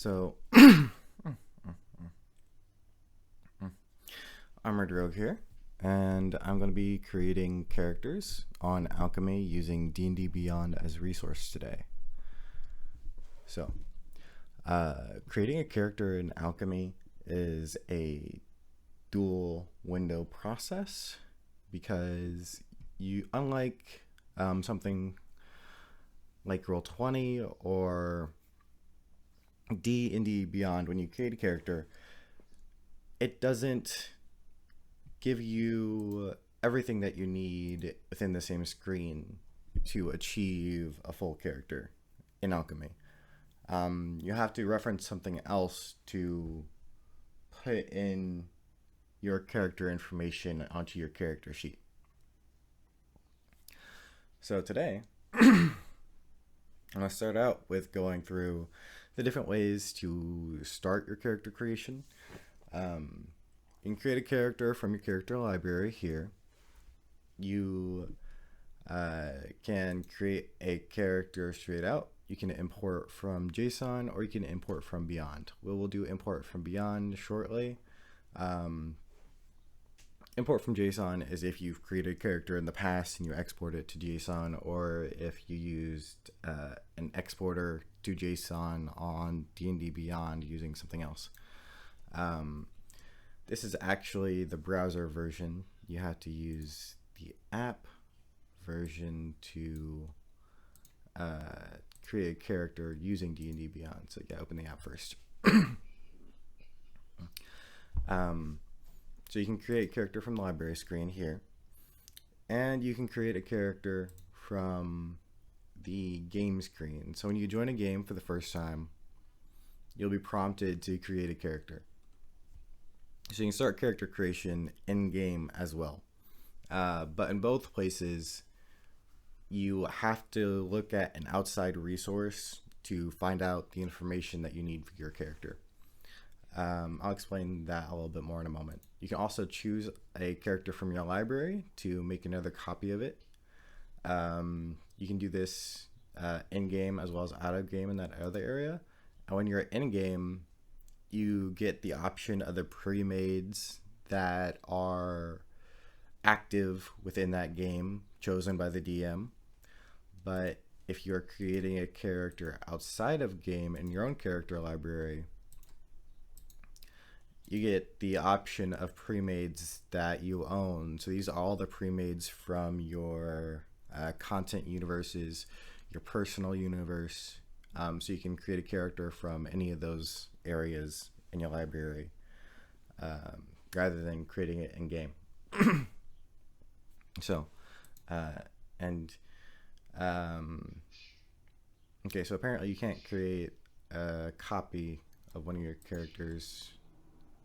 So, ArmoredRogue here, and I'm going to be creating characters on Alchemy using DnD Beyond as a resource today. So, creating a character in Alchemy is a dual window process because unlike something like Roll20 or DnD Beyond, when you create a character, it doesn't give you everything that you need within the same screen to achieve a full character in Alchemy. You have to reference something else to put in your character information onto your character sheet. So today, I'm going to start out with going through the different ways to start your character creation. You can create a character from your character library here. You can create a character straight out. You can import from JSON or you can import from Beyond. We will do import from Beyond shortly. Import from JSON is if you've created a character in the past and you export it to JSON, or if you used an exporter to JSON on DnD Beyond using something else. This is actually the browser version. You have to use the app version to create a character using DnD Beyond. So yeah, open the app first. So you can create a character from the library screen here, and you can create a character from the game screen. So when you join a game for the first time, you'll be prompted to create a character. So you can start character creation in game as well. But in both places, you have to look at an outside resource to find out the information that you need for your character. I'll explain that a little bit more in a moment. You can also choose a character from your library to make another copy of it. You can do this in-game as well as out-of-game in that other area. And when you're in-game, you get the option of the pre-mades that are active within that game, chosen by the DM. But if you're creating a character outside of game in your own character library, you get the option of pre-mades that you own. So these are all the pre-mades from your content universes, your personal universe. So you can create a character from any of those areas in your library rather than creating it in game. So, okay, so apparently you can't create a copy of one of your characters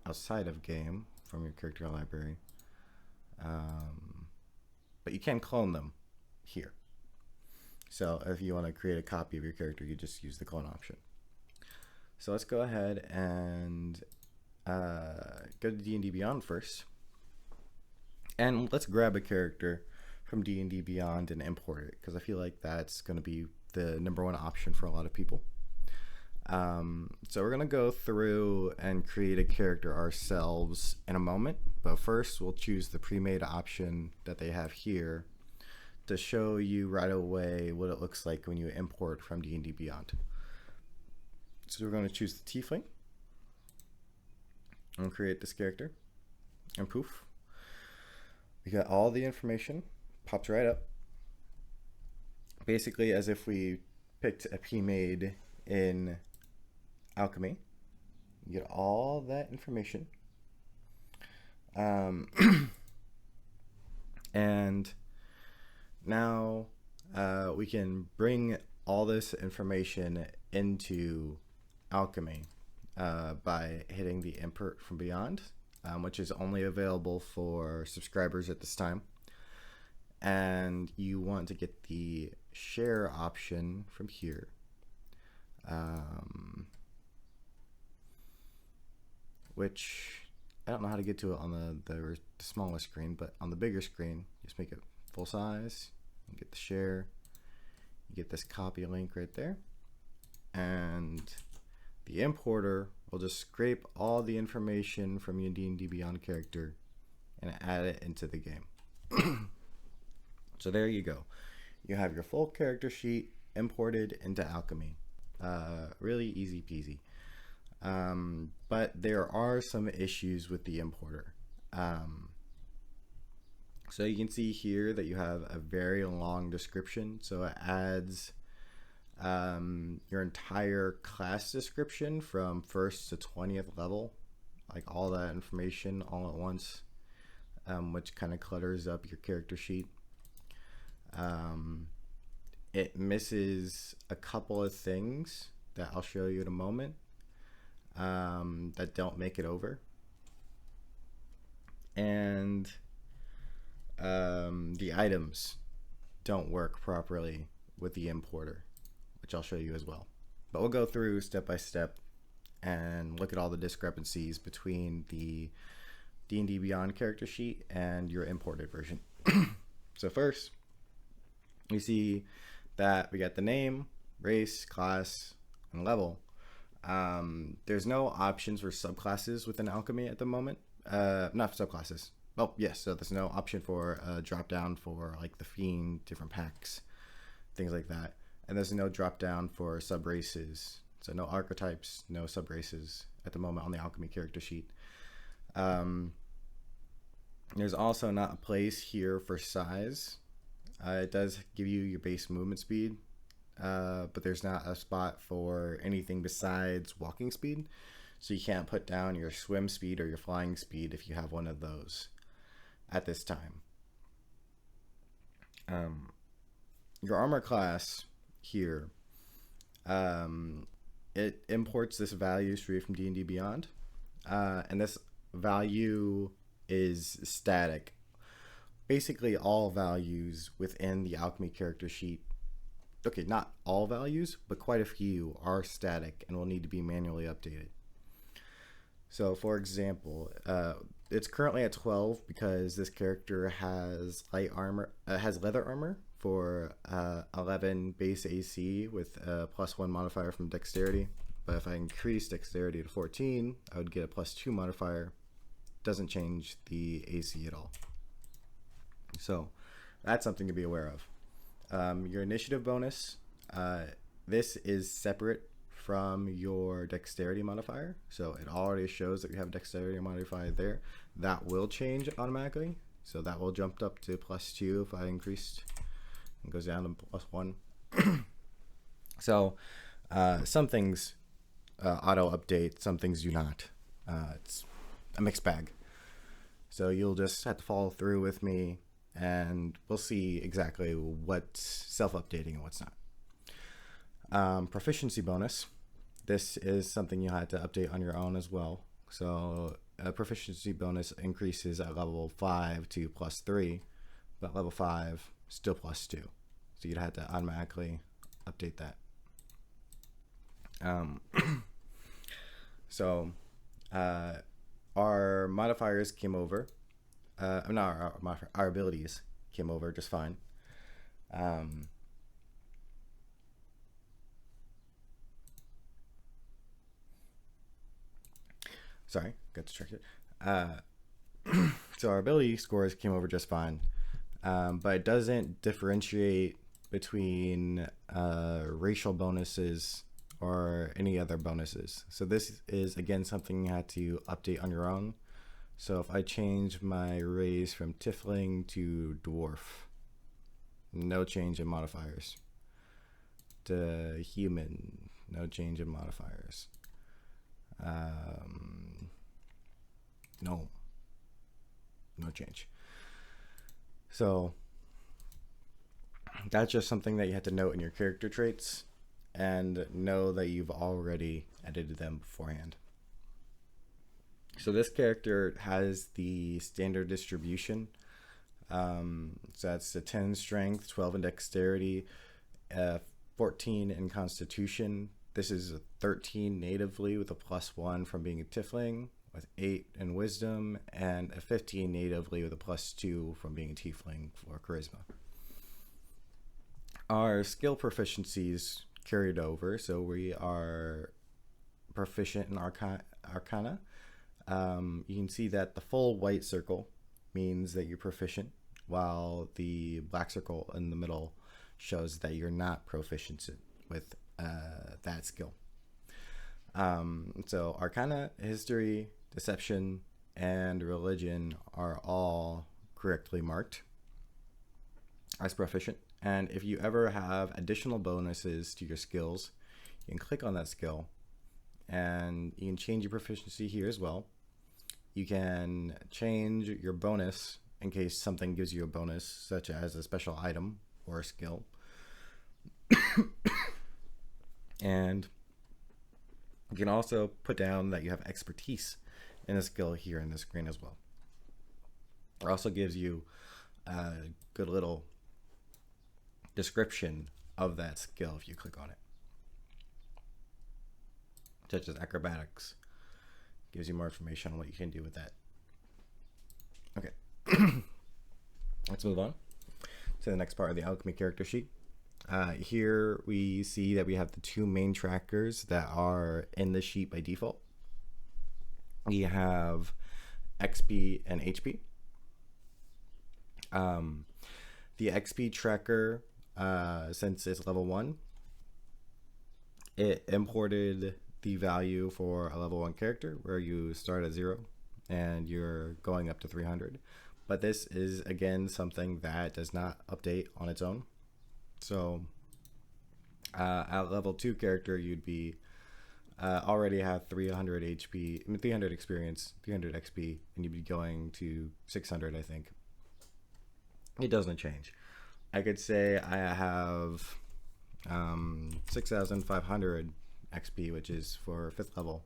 outside of game from your character library, but you can clone them here. So if you want to create a copy of your character, you just use the clone option. So let's go ahead and go to DnD Beyond first, and let's grab a character from DnD Beyond and import it, because I feel like that's going to be the #1 option for a lot of people. So we're going to go through and create a character ourselves in a moment, but first we'll choose the pre-made option that they have here to show you right away what it looks like when you import from DnD Beyond. So we're going to choose the Tiefling and create this character, and poof, we got all the information, pops right up, basically as if we picked a pre-made in Alchemy. You get all that information, and now we can bring all this information into Alchemy by hitting the import from Beyond, which is only available for subscribers at this time. And you want to get the share option from here. Which I don't know how to get to it on the smallest screen, but on the bigger screen, just make it full size. You get the share. You get this copy link right there, and the importer will just scrape all the information from your D&D Beyond character and add it into the game. So there you go. You have your full character sheet imported into Alchemy. Really easy peasy. But there are some issues with the importer. So you can see here that you have a very long description. So it adds your entire class description from 1st to 20th level, like all that information all at once, which kind of clutters up your character sheet. It misses a couple of things that I'll show you in a moment that don't make it over. And the items don't work properly with the importer, which I'll show you as well. But we'll go through step by step and look at all the discrepancies between the D&D Beyond character sheet and your imported version. So first, we see that we got the name, race, class, and level. There's no options for subclasses within Alchemy at the moment. Not subclasses. Oh, yes, so there's no option for a drop down for like the Fiend, different packs, things like that. And there's no drop down for sub races. So no archetypes, no sub races at the moment on the Alchemy character sheet. There's also not a place here for size. It does give you your base movement speed, but there's not a spot for anything besides walking speed. So you can't put down your swim speed or your flying speed if you have one of those at this time. Your armor class here, it imports this value straight from D&D Beyond, and this value is static. Basically all values within the Alchemy character sheet, okay, not all values, but quite a few are static and will need to be manually updated. So for example, it's currently at 12 because this character has light armor, has leather armor for 11 base AC with a +1 modifier from dexterity. But if I increase dexterity to 14, I would get a +2 modifier. Doesn't change the AC at all. So that's something to be aware of. Your initiative bonus, this is separate from your dexterity modifier. So it already shows that you have a dexterity modifier there. That will change automatically. So that will jump up to +2 if I increased. It goes down to +1. So some things auto update, some things do not. It's a mixed bag. So you'll just have to follow through with me and we'll see exactly what's self-updating and what's not. Proficiency bonus. This is something you had to update on your own as well. So a proficiency bonus increases at level 5 to +3, but level 5 still +2. So you'd have to automatically update that. So our modifiers came over. Our abilities came over just fine. Sorry, got distracted. So our ability scores came over just fine, but it doesn't differentiate between racial bonuses or any other bonuses. So this is again something you had to update on your own. So if I change my race from Tiefling to Dwarf, no change in modifiers. To Human, no change in modifiers. No change. So that's just something that you have to note in your character traits and know that you've already edited them beforehand. So this character has the standard distribution. So that's the 10 strength, 12 in dexterity, 14 in constitution. This is a 13 natively with a +1 from being a Tiefling, with 8 in wisdom, and a 15 natively with a +2 from being a Tiefling for charisma. Our skill proficiencies carried over, so we are proficient in Arcana, you can see that the full white circle means that you're proficient, while the black circle in the middle shows that you're not proficient with that skill. So Arcana, History, Deception, and Religion are all correctly marked as proficient. And if you ever have additional bonuses to your skills, you can click on that skill and you can change your proficiency here as well. You can change your bonus in case something gives you a bonus, such as a special item or a skill. And you can also put down that you have expertise in a skill here in the screen as well. It also gives you a good little description of that skill if you click on it, such as acrobatics. Gives you more information on what you can do with that. Okay, let's move on to the next part of the Alchemy character sheet. Here we see that we have the two main trackers that are in the sheet by default. We have XP and HP. The XP tracker, since it's level 1, it imported the value for a level 1 character where you start at 0 and you're going up to 300. But this is, again, something that does not update on its own. So at level 2 character, you'd be already have 300 HP, 300 experience, 300 XP, and you'd be going to 600, I think. It doesn't change. I could say I have 6,500 XP, which is for 5th level,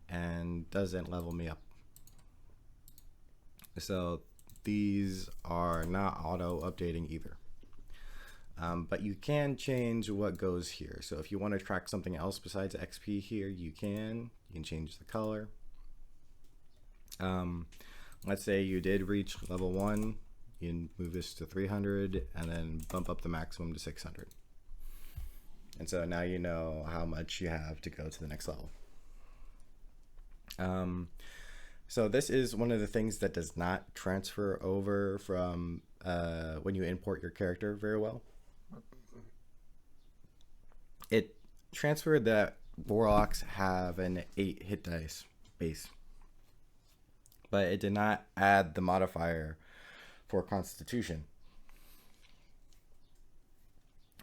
and doesn't level me up. So these are not auto updating either. But you can change what goes here. So if you want to track something else besides XP here, you can change the color. Let's say you did reach level 1, you can move this to 300 and then bump up the maximum to 600. And so now you know how much you have to go to the next level. So this is one of the things that does not transfer over from when you import your character very well. It transferred that Warlocks have an 8 hit dice base, but it did not add the modifier for Constitution.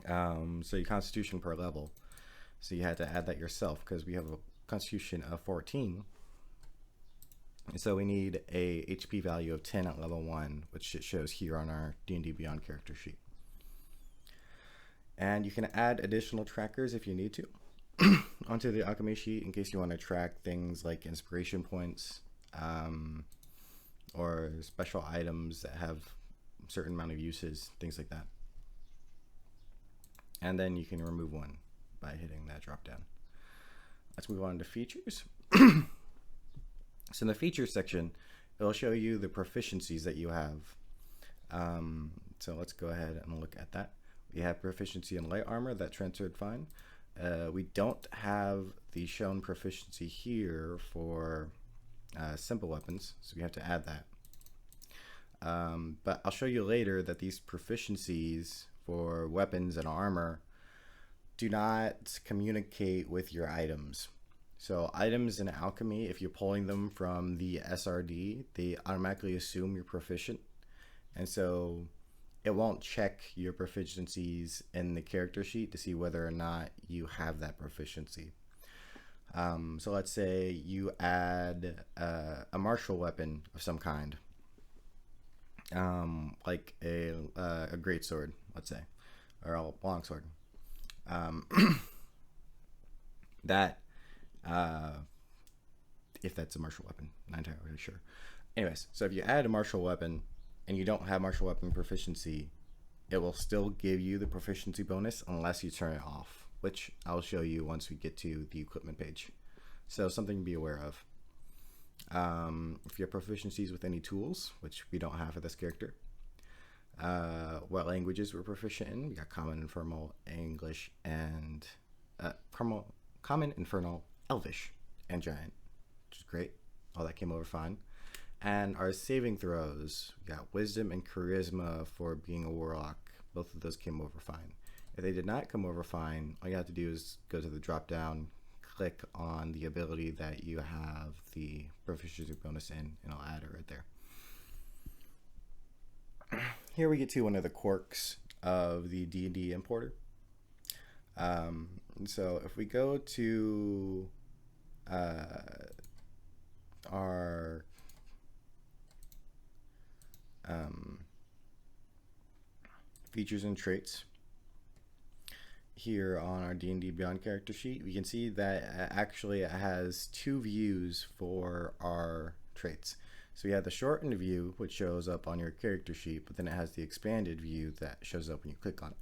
So your Constitution per level. So you had to add that yourself because we have a Constitution of 14. So we need a HP value of 10 at level 1, which it shows here on our DnD Beyond character sheet. And you can add additional trackers if you need to onto the Alchemy sheet in case you want to track things like inspiration points or special items that have a certain amount of uses, things like that. And then you can remove one by hitting that drop down. Let's move on to features. So in the features section, it'll show you the proficiencies that you have. So let's go ahead and look at that. We have proficiency in light armor, that transferred fine. We don't have the shown proficiency here for simple weapons, so we have to add that. But I'll show you later that these proficiencies for weapons and armor do not communicate with your items. So items in Alchemy, if you're pulling them from the SRD, they automatically assume you're proficient. And so it won't check your proficiencies in the character sheet to see whether or not you have that proficiency. So let's say you add a martial weapon of some kind, like a greatsword, let's say, or a longsword. That if that's a martial weapon, not entirely sure. Anyways, so if you add a martial weapon and you don't have martial weapon proficiency, it will still give you the proficiency bonus unless you turn it off, which I'll show you once we get to the equipment page. So something to be aware of. If you have proficiencies with any tools, which we don't have for this character, what languages we're proficient in. We got Common, Infernal, English, and Common, Infernal, Elvish and Giant, which is great. All that came over fine. And our saving throws, we got Wisdom and Charisma for being a Warlock. Both of those came over fine. If they did not come over fine, all you have to do is go to the drop down, click on the ability that you have the proficiency bonus in, and I'll add it right there. Here we get to one of the quirks of the D&D importer. So if we go to our features and traits here on our D&D Beyond character sheet, we can see that actually it has two views for our traits. So we have the shortened view, which shows up on your character sheet, but then it has the expanded view that shows up when you click on it.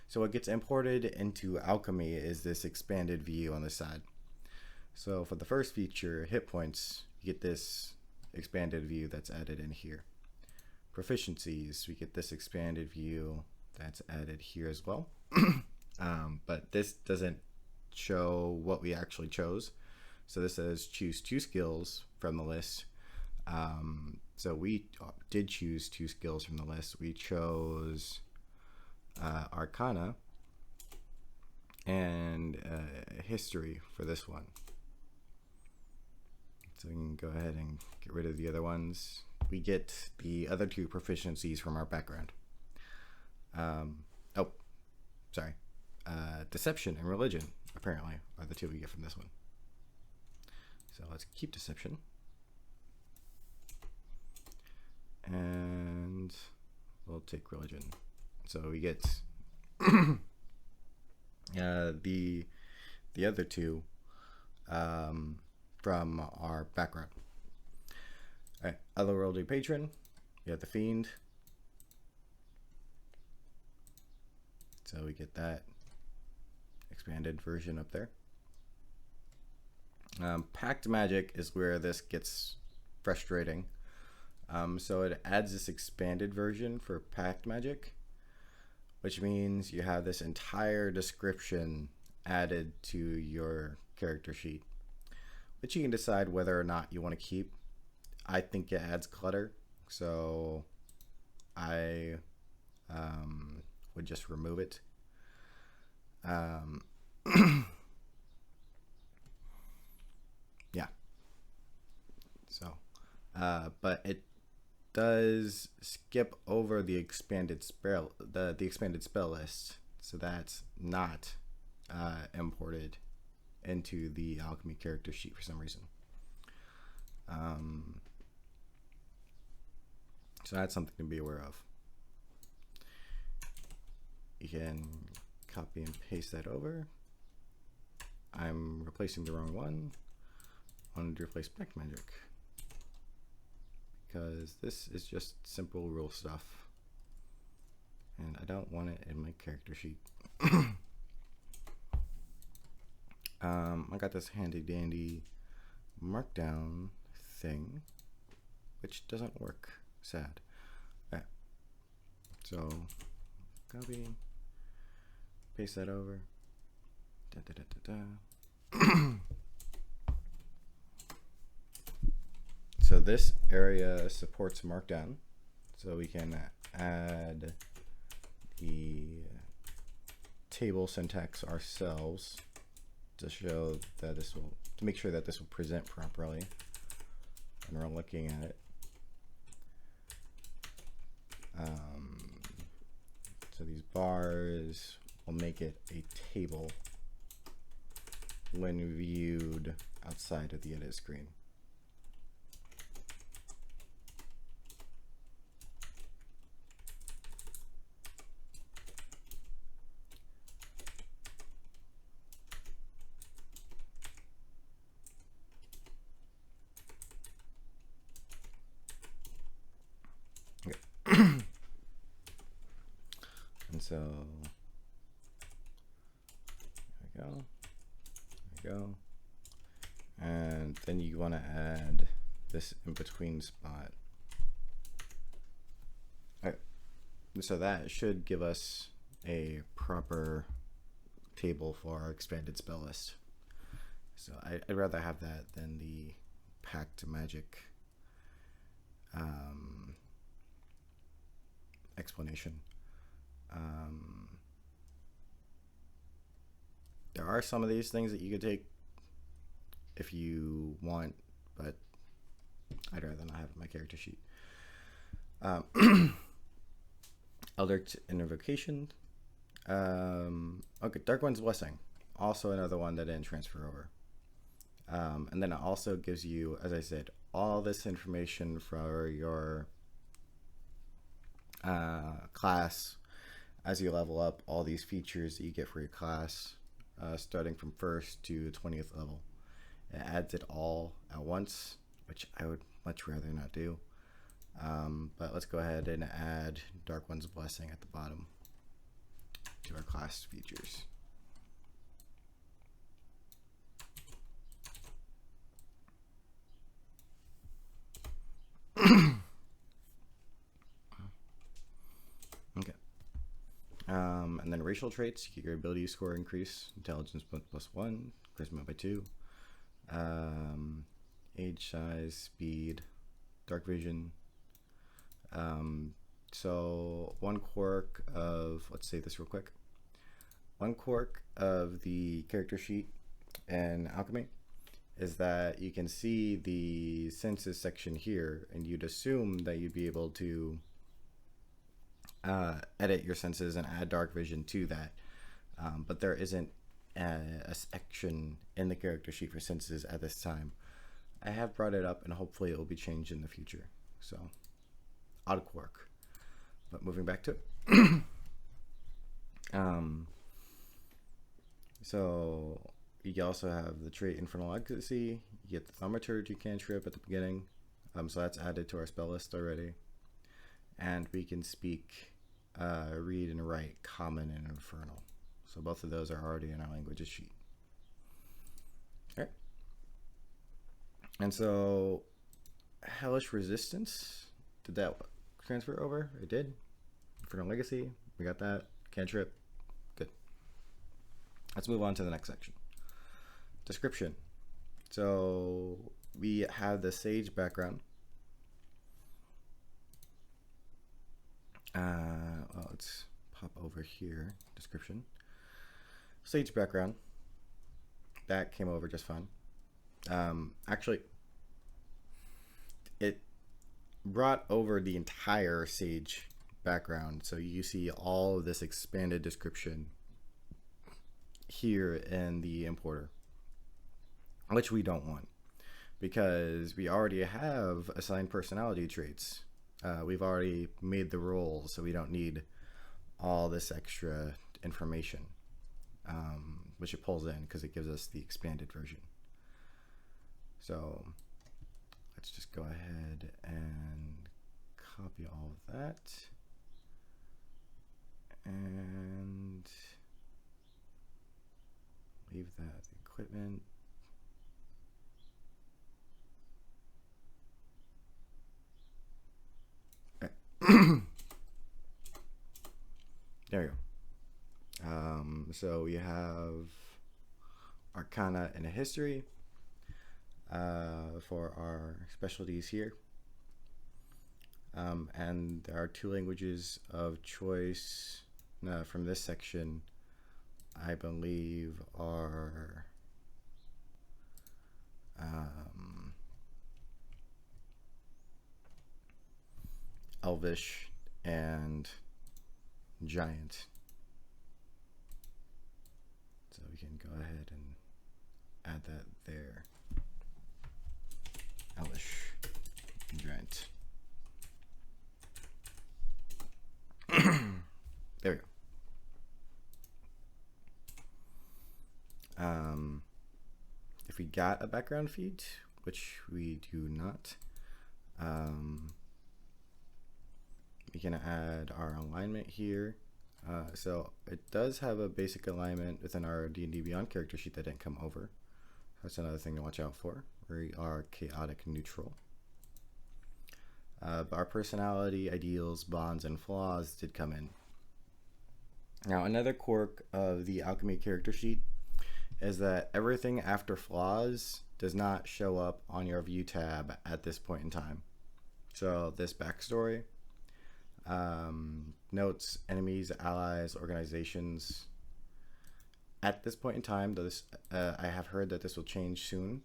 So what gets imported into Alchemy is this expanded view on the side. So for the first feature, hit points, you get this expanded view that's added in here. Proficiencies, we get this expanded view that's added here as well. But this doesn't show what we actually chose. So this says choose 2 skills from the list. So we did choose 2 skills from the list. We chose Arcana and History for this one. So we can go ahead and get rid of the other ones. We get the other 2 proficiencies from our background. Deception and Religion, apparently, are the 2 we get from this one. So let's keep Deception. And we'll take Religion. So we get the other 2 from our background. All right, Otherworldly Patron, we have the Fiend. So we get that expanded version up there. Pact Magic is where this gets frustrating. So it adds this expanded version for Pact Magic, which means you have this entire description added to your character sheet, which you can decide whether or not you want to keep. I think it adds clutter, so I would just remove it. Yeah. So, but it does skip over the expanded spell, the expanded spell list, so that's not imported into the Alchemy character sheet for some reason. So that's something to be aware of. You can copy and paste that over. I'm replacing the wrong one. I wanted to replace Pact Magic because this is just simple rule stuff and I don't want it in my character sheet. I got this handy dandy markdown thing which doesn't work. Sad. Right. So copy, paste that over. So this area supports markdown, so we can add the table syntax ourselves to show that this will, to make sure that this will present properly when we're looking at it. So these bars will make it a table when viewed outside of the edit screen. And so there we go, and then you want to add this in between spot. All right, so that should give us a proper table for our expanded spell list. So I'd rather have that than the Pact Magic explanation. There are some of these things that you could take if you want, but I'd rather not have it in my character sheet. Eldritch Invocation. Okay, Dark One's Blessing. Also another one that didn't transfer over. And then it also gives you, as I said, all this information for your class as you level up, all these features that you get for your class, starting from 1st to 20th level. It adds it all at once, which I would much rather not do. But let's go ahead and add Dark One's Blessing at the bottom to our class features. Okay. And then racial traits, you get your ability score increase, intelligence +1, charisma by 2, age, size, speed, dark vision. So one quirk of, let's say this real quick. One quirk of the character sheet in Alchemy is that you can see the senses section here, and you'd assume that you'd be able to edit your senses and add dark vision to that. But there isn't a section in the character sheet for senses at this time. I have brought it up, and hopefully it will be changed in the future. So, odd quirk. But moving back to it. So you also have the trait Infernal Legacy. You get the Thaumaturgy cantrip at the beginning. So that's added to our spell list already. And we can speak, read, and write Common and Infernal. So both of those are already in our languages sheet. All right. And so Hellish Resistance, did that transfer over? It did. Infernal Legacy, we got that. Cantrip, good. Let's move on to the next section. Description. So we have the Sage background. Well, let's pop over here. Description. Sage background. That came over just fine. Actually, it brought over the entire Sage background, so you see all of this expanded description here in the importer, which we don't want because we already have assigned personality traits. We've already made the roles, so we don't need all this extra information, which it pulls in because it gives us the expanded version. So let's just go ahead and copy all of that and leave that equipment. There we go. So we have Arcana and a History for our specialties here. And there are 2 languages of choice from this section, I believe, are Elvish and Giant. So we can go ahead and add that there. Elvish and Giant. There we go. If we got a background feed, which we do not, we can add our alignment here. So it does have a basic alignment within our DnD Beyond character sheet that didn't come over. That's another thing to watch out for. We are chaotic neutral. But our personality, ideals, bonds, and flaws did come in. Now, another quirk of the Alchemy character sheet is that everything after flaws does not show up on your view tab at this point in time. So this backstory, notes, enemies, allies, organizations. At this point in time, though I have heard that this will change soon,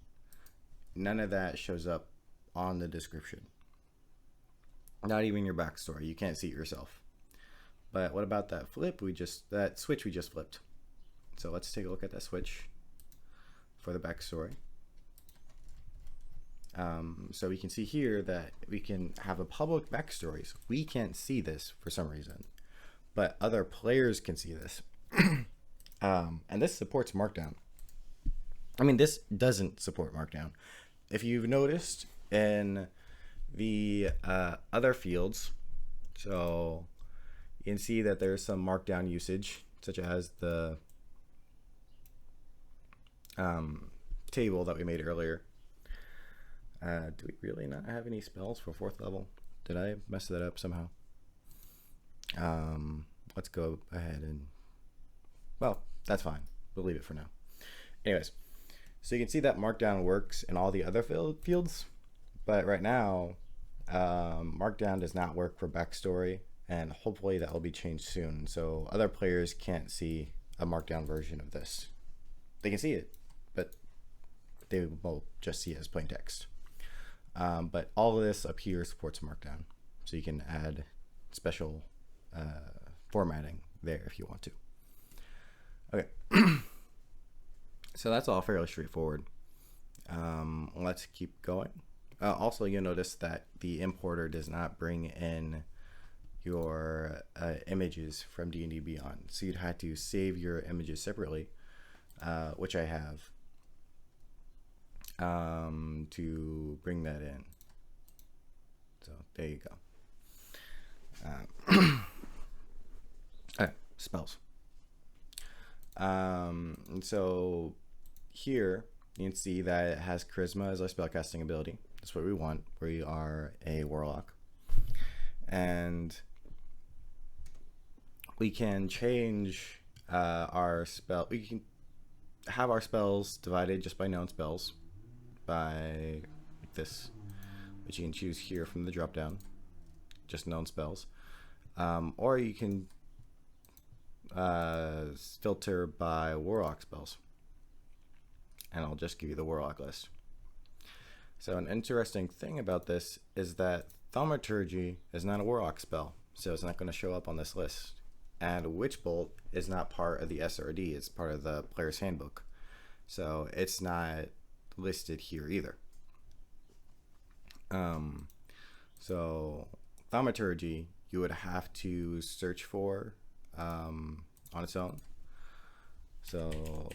none of that shows up on the description. Not even your backstory. You can't see it yourself. But what about that that switch we just flipped? So let's take a look at that switch for the backstory. So we can see here that we can have a public backstory. So we can't see this for some reason, but other players can see this. And this supports Markdown. I mean, this doesn't support Markdown. If you've noticed in the other fields, so you can see that there's some Markdown usage, such as the table that we made earlier. Do we really not have any spells for 4th level? Did I mess that up somehow? Let's go ahead and, well, that's fine. We'll leave it for now. Anyways, so you can see that Markdown works in all the other fields, but right now, Markdown does not work for backstory, and hopefully that will be changed soon. So other players can't see a Markdown version of this. They can see it, but they will just see it as plain text. But all of this up here supports Markdown, so you can add special formatting there if you want to. Okay, so that's all fairly straightforward. Let's keep going. Also, you'll notice that the importer does not bring in your images from DnD Beyond, so you'd have to save your images separately, which I have, to bring that in. So there you go. Okay, spells. So here you can see that it has charisma as our spellcasting ability. That's what we want. We are a warlock, and we can change our spell. We can have our spells divided just by known spells, by like this, which you can choose here from the drop down, just known spells, or you can filter by warlock spells, and I'll just give you the warlock list. So an interesting thing about this is that Thaumaturgy is not a warlock spell, so it's not going to show up on this list. And Witch Bolt is not part of the SRD, it's part of the player's handbook, so it's not listed here either. So Thaumaturgy you would have to search for on its own. So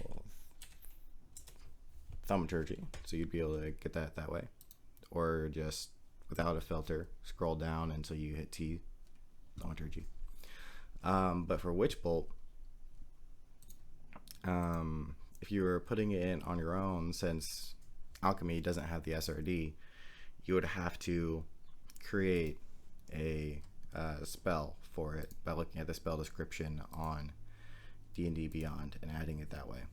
Thaumaturgy, so you'd be able to get that way, or just without a filter scroll down until you hit T, Thaumaturgy. But for Witch Bolt, if you were putting it in on your own, since Alchemy doesn't have the SRD, you would have to create a spell for it by looking at the spell description on DnD Beyond and adding it that way,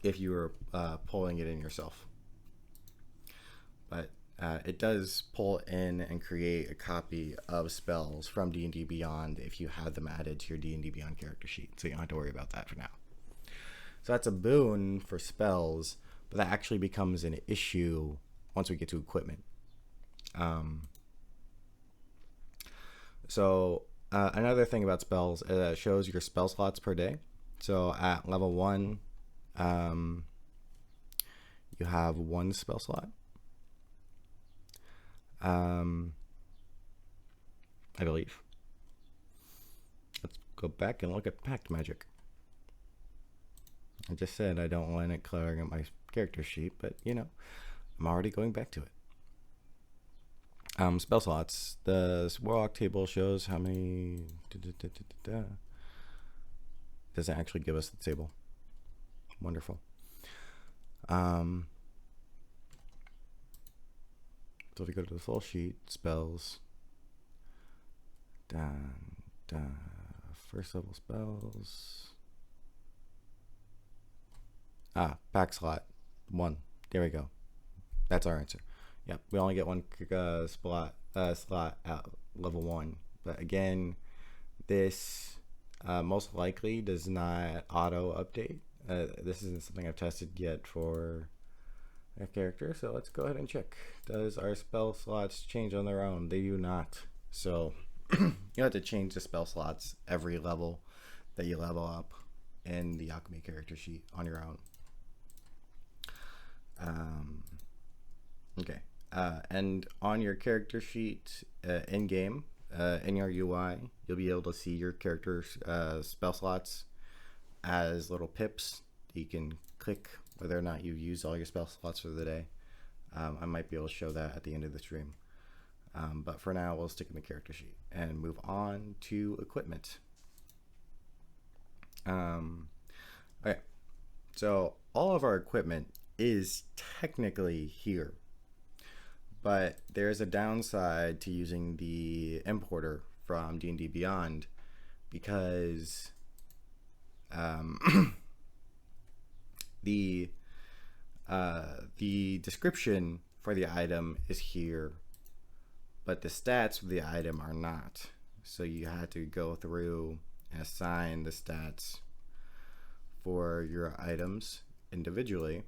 if you were pulling it in yourself. But it does pull in and create a copy of spells from D&D Beyond if you have them added to your D&D Beyond character sheet, so you don't have to worry about that for now. So that's a boon for spells, but that actually becomes an issue once we get to equipment. Another thing about spells is that it shows your spell slots per day. So at level 1, you have 1 spell slot. I believe. Let's go back and look at Pact Magic. I just said I don't want it clearing up my character sheet, but you know, I'm already going back to it. Spell slots. The Warlock table shows how many. Doesn't actually give us the table. Wonderful. So if we go to the full sheet, spells, first level spells, Pack slot 1. There we go. That's our answer. Yep, we only get one slot at level 1. But again, this most likely does not auto update. This isn't something I've tested yet for a character, so let's go ahead and check. Does our spell slots change on their own? They do not. So you have to change the spell slots every level that you level up in the Alchemy character sheet on your own. Okay. And on your character sheet in game, in your UI, you'll be able to see your character's spell slots as little pips. You can click whether or not you use all your spell slots for the day. I might be able to show that at the end of the stream. But for now, we'll stick in the character sheet and move on to equipment. Okay, so all of our equipment is technically here, but there's a downside to using the importer from DnD Beyond because the description for the item is here, but the stats of the item are not. So you had to go through and assign the stats for your items individually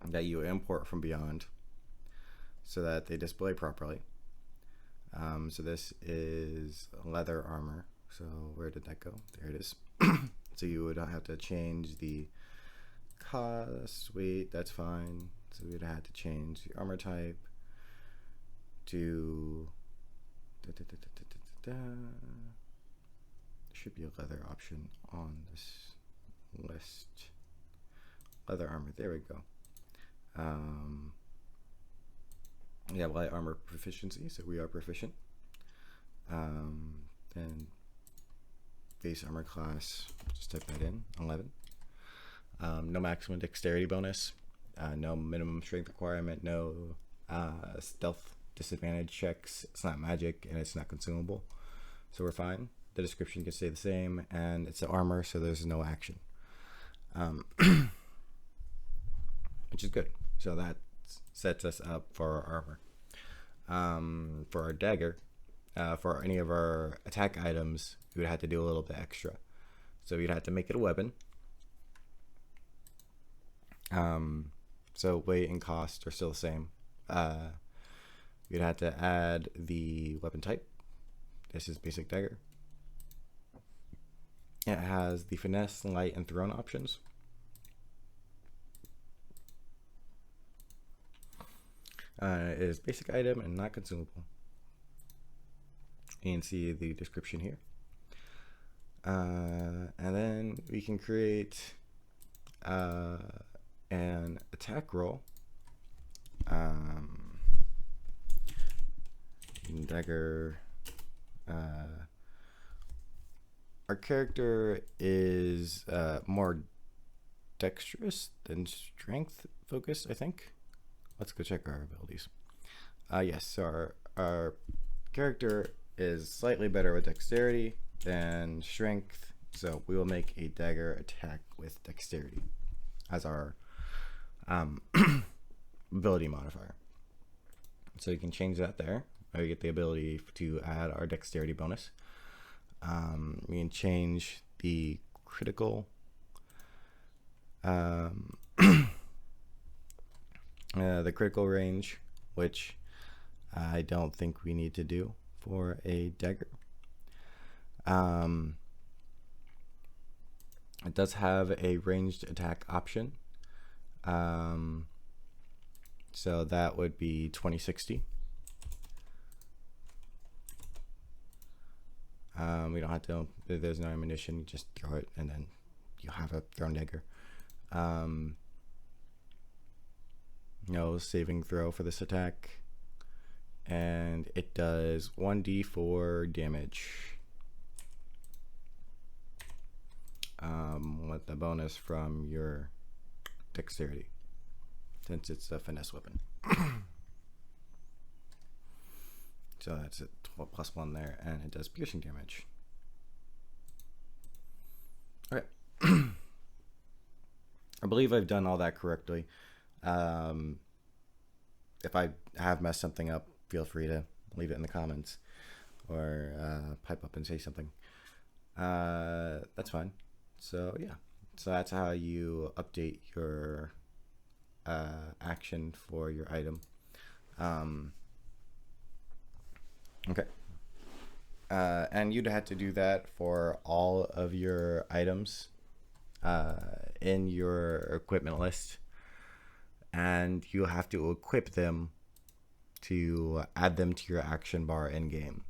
that you import from Beyond so that they display properly. So this is leather armor. So where did that go? There it is. So you would have to change the cost. Wait, that's fine. So we'd have to change the armor type to should be a leather option on this list. Leather armor, there we go. We have light armor proficiency, so we are proficient. Then base armor class, just type that in, 11. No maximum dexterity bonus, no minimum strength requirement, no stealth disadvantage checks. It's not magic and it's not consumable, so we're fine. The description can stay the same, and it's armor, so there's no action, which is good. So that sets us up for our armor. For our dagger, for any of our attack items, we would have to do a little bit extra. So we'd have to make it a weapon. So weight and cost are still the same. You'd have to add the weapon type. This is basic dagger. It has the finesse, light, and thrown options. It is basic item and not consumable. You can see the description here. And then we can create an attack roll. Dagger. Our character is more dexterous than strength focused, I think. Let's go check our abilities. Yes, so our character is slightly better with dexterity than strength, so we will make a dagger attack with dexterity as our ability modifier. So you can change that there. We get the ability to add our dexterity bonus. We can change the critical the critical range, which I don't think we need to do for a dagger. It does have a ranged attack option, so that would be 2060. We don't have to, there's no ammunition, you just throw it and then you have a thrown dagger. No saving throw for this attack, and it does 1d4 damage with the bonus from your dexterity, since it's a finesse weapon. So that's a +1 there, and it does piercing damage. Okay. I believe I've done all that correctly. If I have messed something up, feel free to leave it in the comments or pipe up and say something. That's fine. So yeah, so that's how you update your action for your item. Okay. And you'd have to do that for all of your items in your equipment list, and you'll have to equip them to add them to your action bar in game.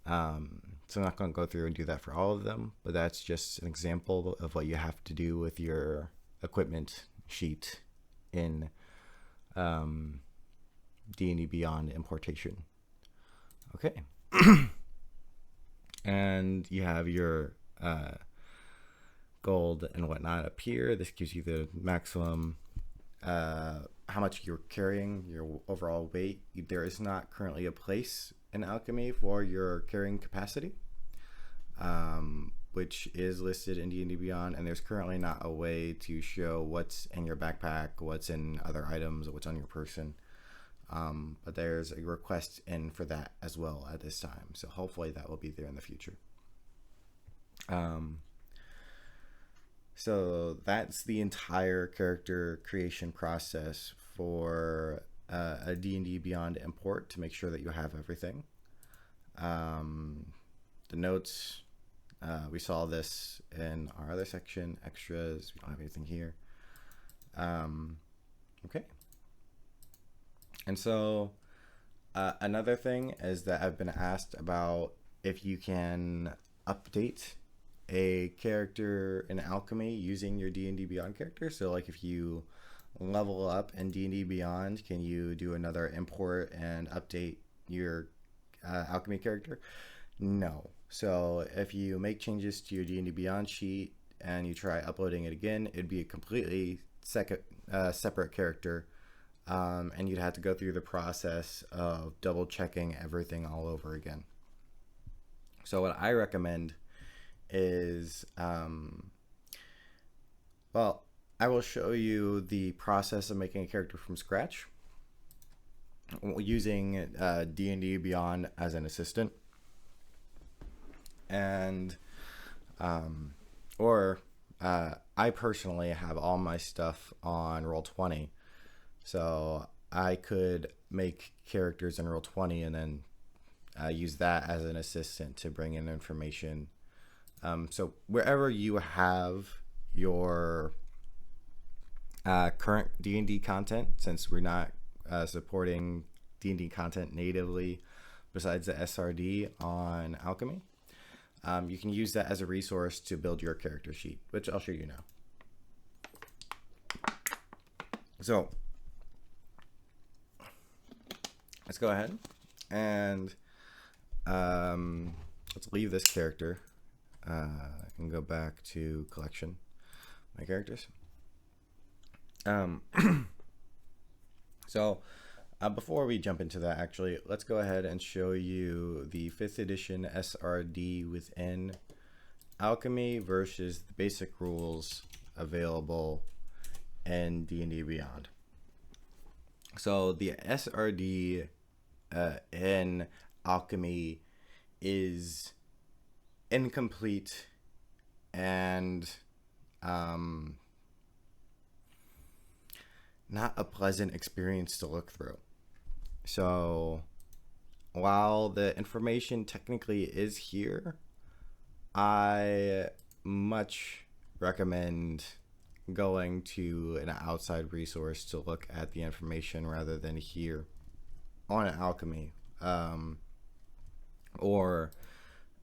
So I'm not going to go through and do that for all of them, but that's just an example of what you have to do with your equipment sheet in DnD Beyond importation. Okay. And you have your gold and whatnot up here. This gives you the maximum how much you're carrying, your overall weight. There is not currently a place in Alchemy for your carrying capacity, which is listed in D&D Beyond, and there's currently not a way to show what's in your backpack, what's in other items, what's on your person. But there's a request in for that as well at this time, so hopefully that will be there in the future. So that's the entire character creation process for a D&D Beyond import, to make sure that you have everything. The notes, we saw this in our other section, extras. We don't have anything here. Okay. And so another thing is that I've been asked about if you can update a character in Alchemy using your D&D Beyond character. So like if you level up in D&D Beyond, can you do another import and update your Alchemy character? No. So if you make changes to your D&D Beyond sheet and you try uploading it again, it'd be a completely separate character. And you'd have to go through the process of double checking everything all over again. So what I recommend is, well, I will show you the process of making a character from scratch using D&D Beyond as an assistant. And, I personally have all my stuff on Roll20. So I could make characters in Roll20 and then use that as an assistant to bring in information. So wherever you have your current D&D content, since we're not supporting D&D content natively besides the SRD on Alchemy, you can use that as a resource to build your character sheet, which I'll show you now. So let's go ahead and let's leave this character and go back to collection, my characters. So before we jump into that, actually, let's go ahead and show you the 5th edition SRD within Alchemy versus the basic rules available in D&D Beyond. So the SRD in Alchemy is incomplete and not a pleasant experience to look through. So while the information technically is here, I much recommend going to an outside resource to look at the information rather than here on Alchemy. Or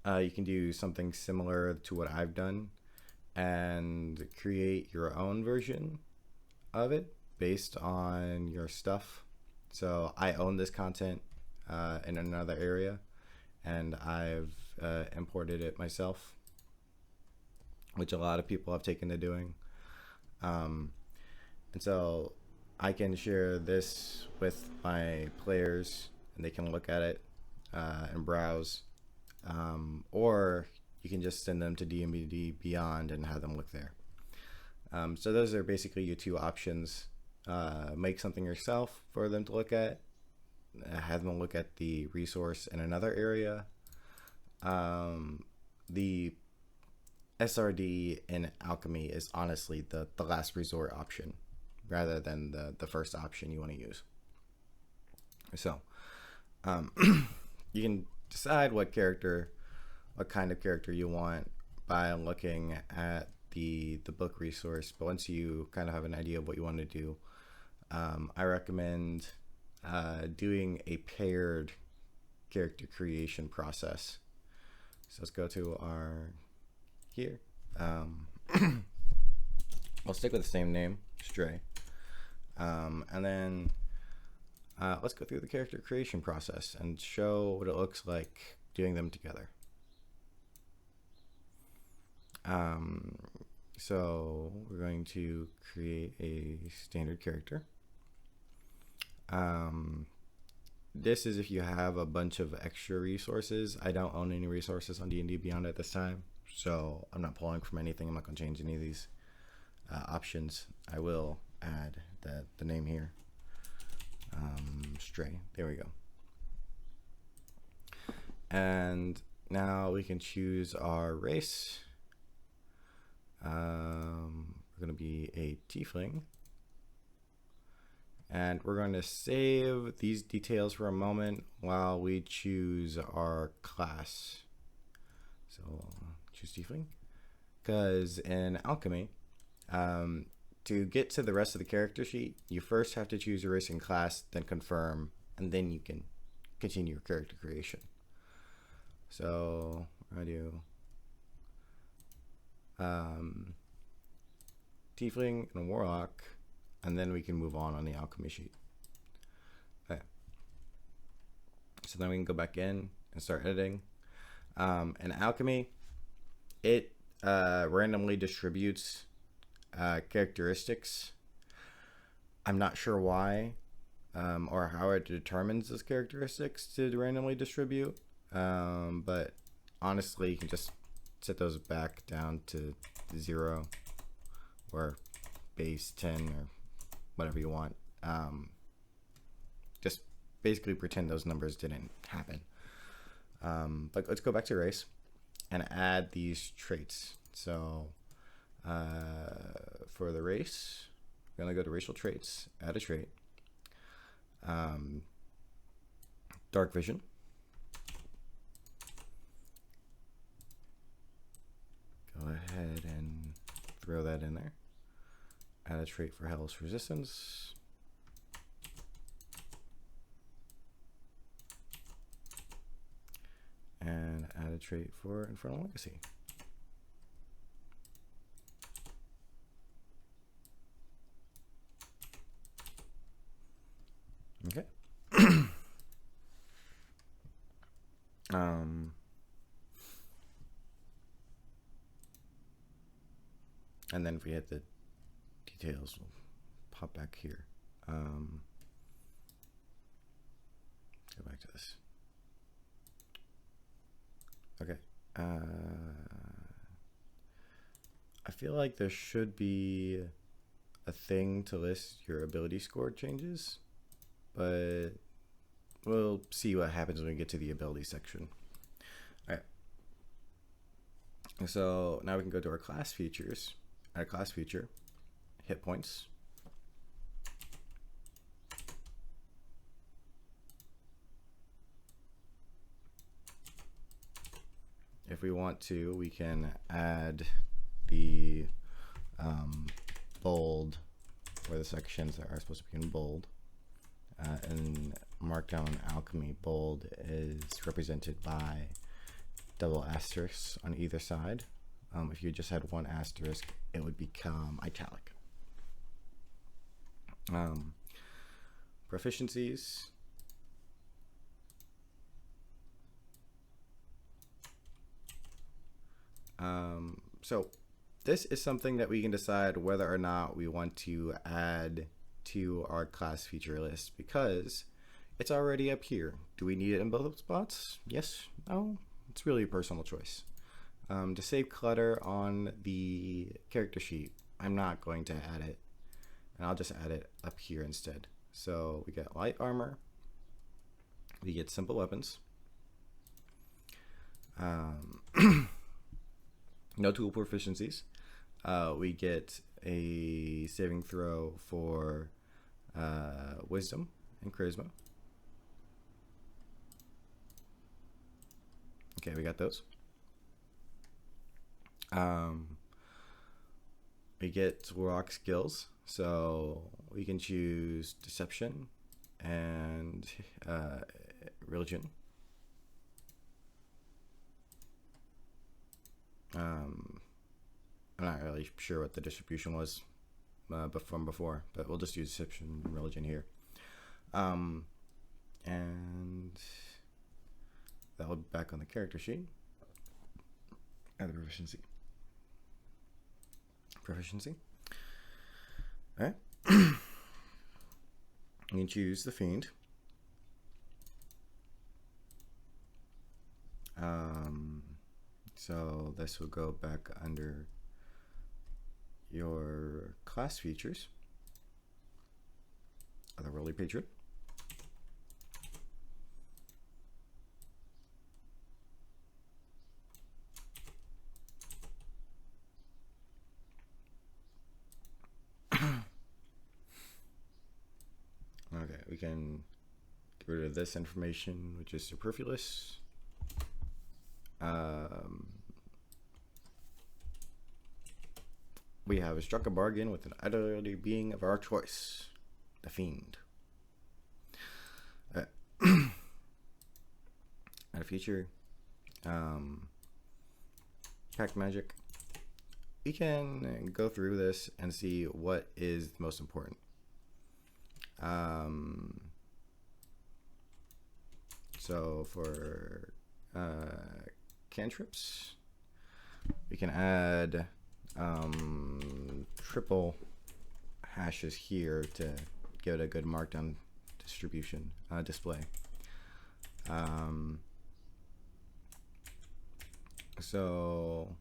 you can do something similar to what I've done and create your own version of it based on your stuff. So I own this content in another area, and I've imported it myself, which a lot of people have taken to doing. And so I can share this with my players and they can look at it and browse, or you can just send them to DnD Beyond and have them look there. So those are basically your two options. Make something yourself for them to look at. Have them look at the resource in another area. The SRD in Alchemy is honestly the last resort option rather than the first option you want to use. So you can decide what kind of character you want by looking at the book resource. But once you kind of have an idea of what you want to do, I recommend doing a paired character creation process. So let's go to our here. I'll stick with the same name, Stray. And then let's go through the character creation process and show what it looks like doing them together. So we're going to create a standard character. This is if you have a bunch of extra resources. I don't own any resources on DnD Beyond at this time, so I'm not pulling from anything. I'm not going to change any of these options. I will add the name here. Stray. There we go. And now we can choose our race. We're going to be a tiefling. And we're going to save these details for a moment while we choose our class. So choose tiefling. Because in Alchemy, to get to the rest of the character sheet, you first have to choose your race and class, then confirm, and then you can continue your character creation. So I do tiefling and warlock, and then we can move on the alchemy sheet. Okay. So then we can go back in and start editing. In alchemy, it randomly distributes characteristics. I'm not sure why or how it determines those characteristics to randomly distribute, but honestly you can just set those back down to 0 or base 10 or whatever you want. Just basically pretend those numbers didn't happen. But let's go back to race and add these traits. So for the race, we're going to go to racial traits, add a trait. Dark vision. Go ahead and throw that in there. Add a trait for hellish resistance. And add a trait for infernal legacy. Okay. And then if we hit the details, we'll pop back here. Go back to this. Okay. I feel like there should be a thing to list your ability score changes, but we'll see what happens when we get to the ability section. All right. So now we can go to our class features. Add a class feature, hit points. If we want to, we can add the bold, or the sections that are supposed to be in bold. And Markdown Alchemy, bold is represented by double asterisks on either side. If you just had one asterisk, it would become italic. Proficiencies. So this is something that we can decide whether or not we want to add to our class feature list, because it's already up here. Do we need it in both spots? Yes, no, it's really a personal choice. To save clutter on the character sheet, I'm not going to add it, and I'll just add it up here instead. So we get light armor, we get simple weapons, no tool proficiencies. We get a saving throw for wisdom and charisma. Okay, we got those. We get rock skills, so we can choose deception and religion. I'm not really sure what the distribution was from before, but we'll just use deception and religion here. And that will be back on the character sheet. Add the proficiency. All right. You can choose the fiend. So this will go back under your class features. The Roly Patriot. Okay, we can get rid of this information, which is superfluous. We have struck a bargain with an utterly being of our choice, the Fiend. Add a feature. Pack magic. We can go through this and see what is the most important. So for cantrips, we can add triple hashes here to give it a good markdown distribution display. So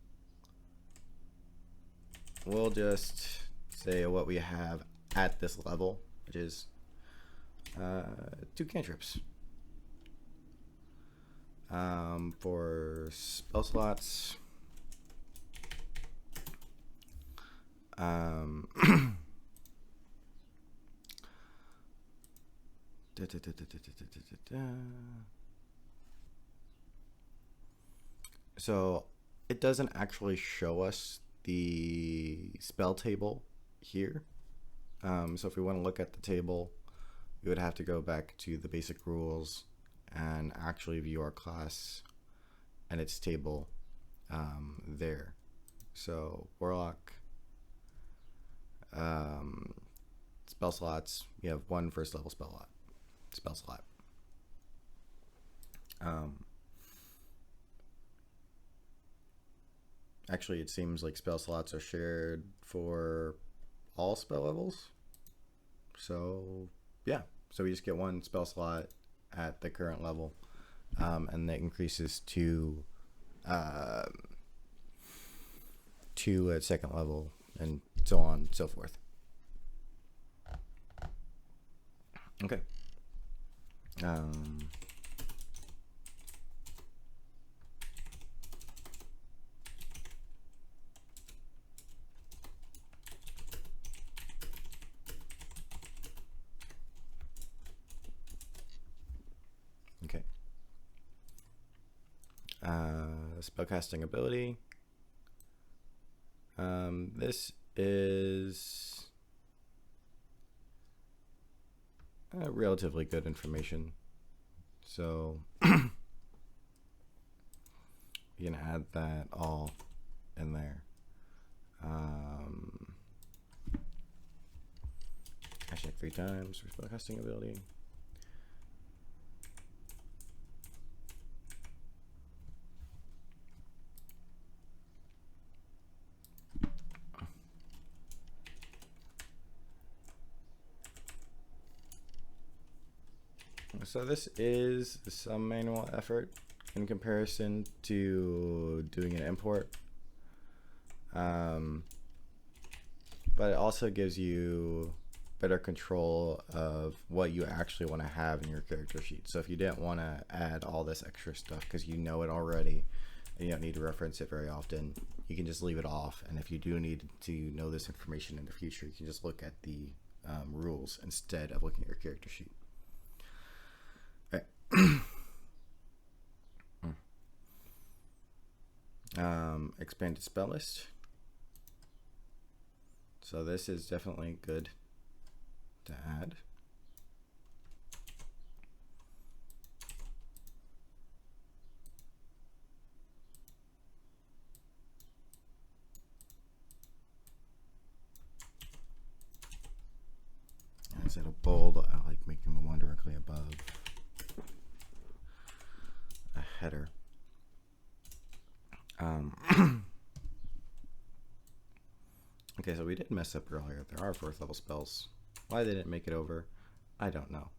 we'll just say what we have at this level, which is 2 cantrips. For spell slots, so it doesn't actually show us the spell table here. So if we want to look at the table, we would have to go back to the basic rules and actually view our class and its table there. So Warlock, spell slots, we have 1 first level spell slot. Actually, it seems like spell slots are shared for all spell levels. So yeah, so we just get 1 spell slot at the current level, and that increases to at second level, and so on and so forth. Okay. Okay. Spellcasting ability. This is relatively good information. So you can add that all in there. Hashtag 3 times for spellcasting ability. So this is some manual effort in comparison to doing an import. but it also gives you better control of what you actually want to have in your character sheet. So if you didn't want to add all this extra stuff because you know it already and you don't need to reference it very often, you can just leave it off. And if you do need to know this information in the future, you can just look at the rules instead of looking at your character sheet. All right. Expanded spell list. So this is definitely good to add. Instead of bold, I like making the one directly above a header. Okay, so we did mess up earlier. There are 4th level spells. Why they didn't make it over, I don't know.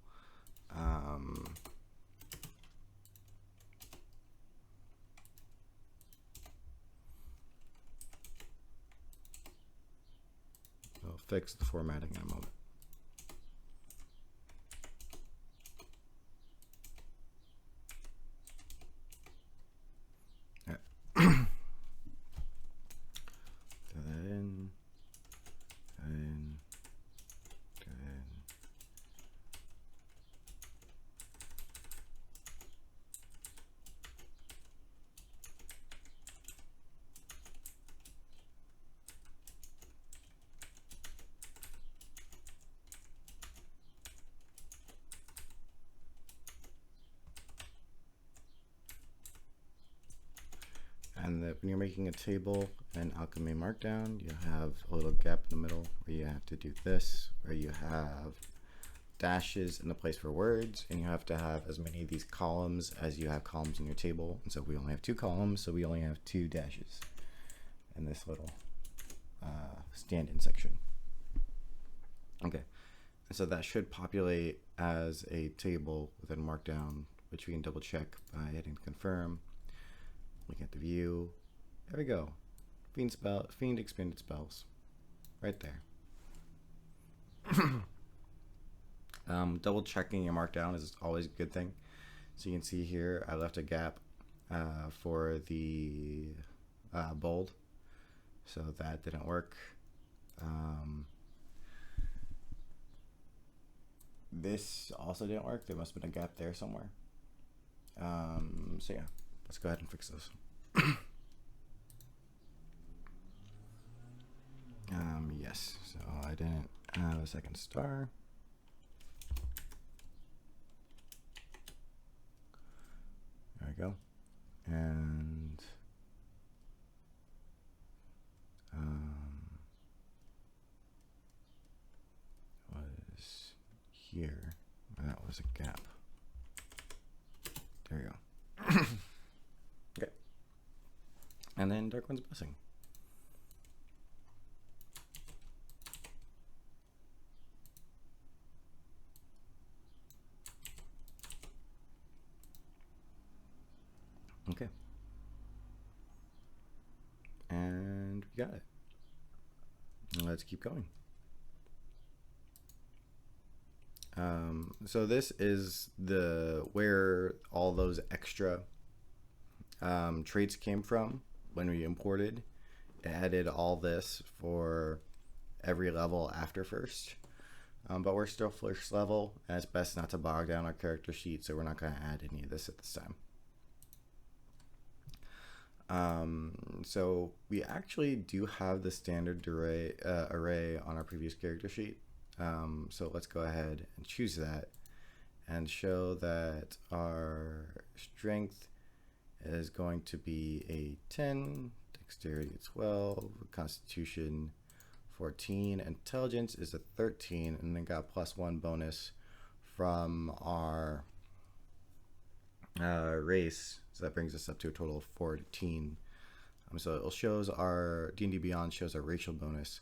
We'll fix the formatting in a moment. And that when you're making a table in Alchemy Markdown, you have a little gap in the middle where you have to do this, where you have dashes in the place for words, and you have to have as many of these columns as you have columns in your table. And so we only have 2 columns, so we only have 2 dashes in this little stand-in section. Okay, and so that should populate as a table within Markdown, which we can double check by hitting confirm. Looking at the view, there we go. Fiend expanded spells, right there. Double checking your Markdown is always a good thing. So you can see here, I left a gap for the bold, so that didn't work. This also didn't work. There must have been a gap there somewhere. So yeah. Let's go ahead and fix this. Yes, so I didn't have a second star. There we go. And was here. That was a gap. There you go. Okay. And then Dark One's Blessing. Okay. And we got it. Let's keep going. So this is where all those extra traits came from when we imported. It added all this for every level after first. But we're still first level, and it's best not to bog down our character sheet, so we're not going to add any of this at this time. So we actually do have the standard array on our previous character sheet. So let's go ahead and choose that and show that our strength is going to be a 10, dexterity 12, constitution 14, intelligence is a 13, and then got +1 bonus from our race, so that brings us up to a total of 14. So it shows our DnD Beyond shows our racial bonus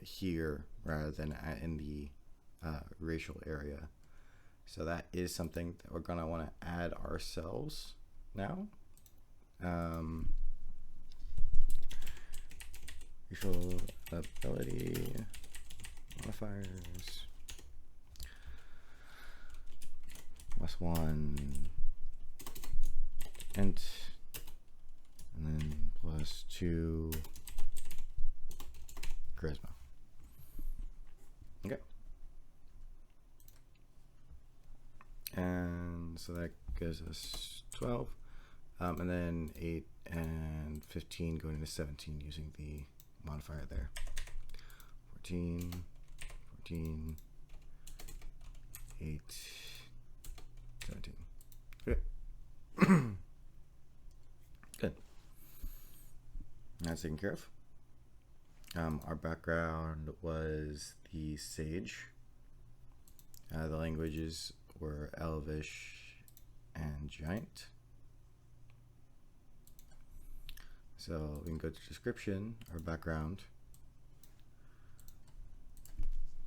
here rather than in the racial area. So that is something that we're gonna want to add ourselves now. Racial ability modifiers +1 int, and then +2 charisma. Okay. And so that gives us 12. And then 8 and 15 going into 17 using the modifier there. 14, 14, 8, 17. Good. Good. That's taken care of. Our background was the Sage. The languages were Elvish and Giant. So we can go to description, our background,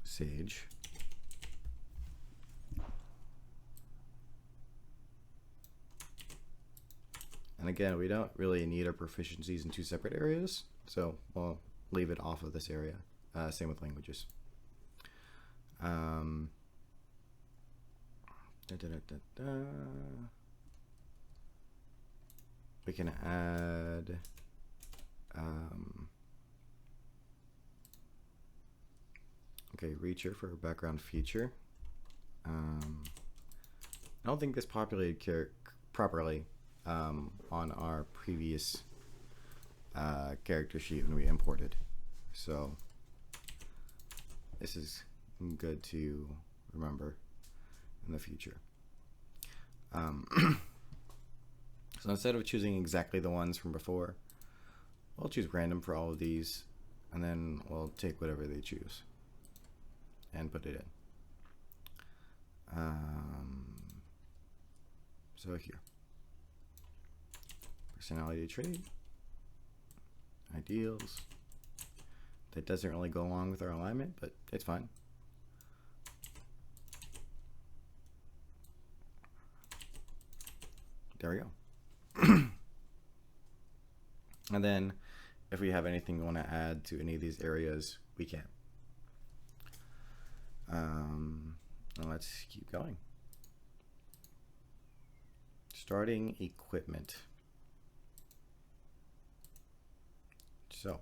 Sage. And again, we don't really need our proficiencies in two separate areas, so we'll leave it off of this area. Same with languages. We can add okay, Reacher for a background feature. I don't think this populated properly on our previous character sheet when we imported, so this is good to remember in the future. So instead of choosing exactly the ones from before, we'll choose random for all of these, and then we'll take whatever they choose and put it in. So here, personality trait, ideals. That doesn't really go along with our alignment, but it's fine. There we go. And then if we have anything we want to add to any of these areas, we can. Let's keep going. Starting equipment. So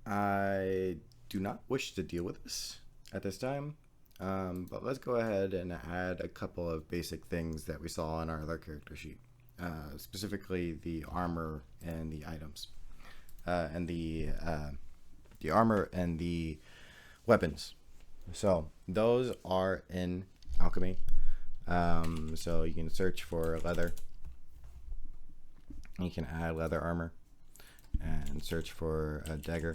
I do not wish to deal with this at this time, but let's go ahead and add a couple of basic things that we saw on our other character sheet, specifically the armor and the items, and the armor and the weapons. So those are in Alchemy. So you can search for leather. You can add leather armor and search for a dagger.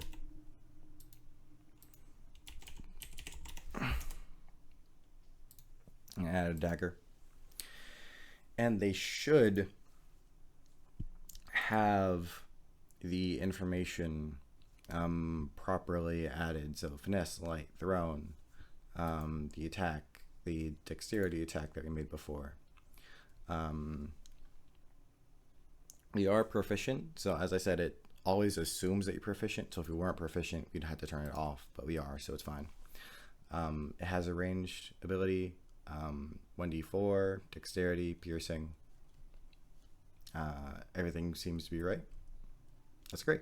And add a dagger. And they should have the information properly added. So finesse, light, thrown, the attack, the dexterity attack that we made before. We are proficient, so as I said, it always assumes that you're proficient. So if we weren't proficient, we'd have to turn it off, but we are, so it's fine. It has a ranged ability, 1d4, dexterity, piercing. Everything seems to be right. That's great.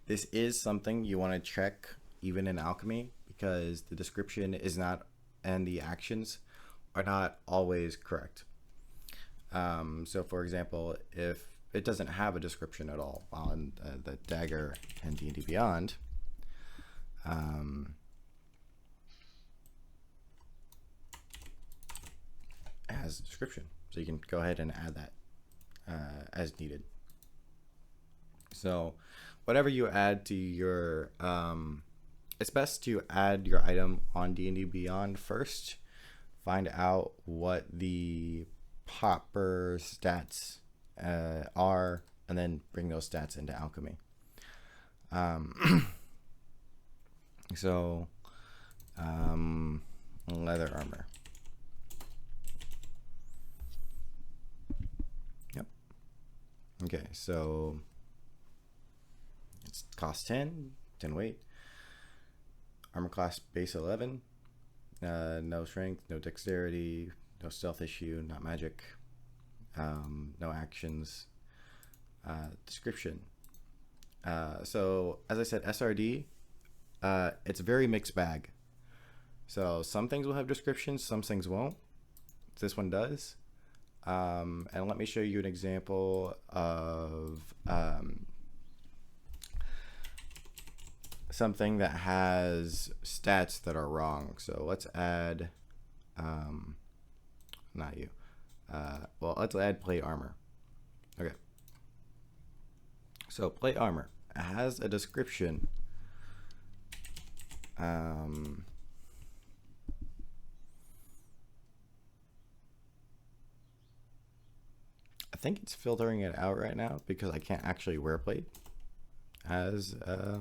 This is something you want to check even in Alchemy, because the description is not, and the actions are not always correct. So for example, if it doesn't have a description at all on the dagger and DnD Beyond, it has a description, so you can go ahead and add that as needed. So whatever you add to your, it's best to add your item on DnD Beyond first, find out what the proper stats are, and then bring those stats into Alchemy. So leather armor. Okay, so it's cost 10 weight. Armor class base 11. No strength, no dexterity, no stealth issue, not magic, no actions. Description. So as I said, SRD, it's a very mixed bag. So some things will have descriptions, some things won't. This one does. And let me show you an example of something that has stats that are wrong. So let's add, not you. Well, let's add plate armor. Okay. So plate armor has a description. I think it's filtering it out right now because I can't actually wear plate as a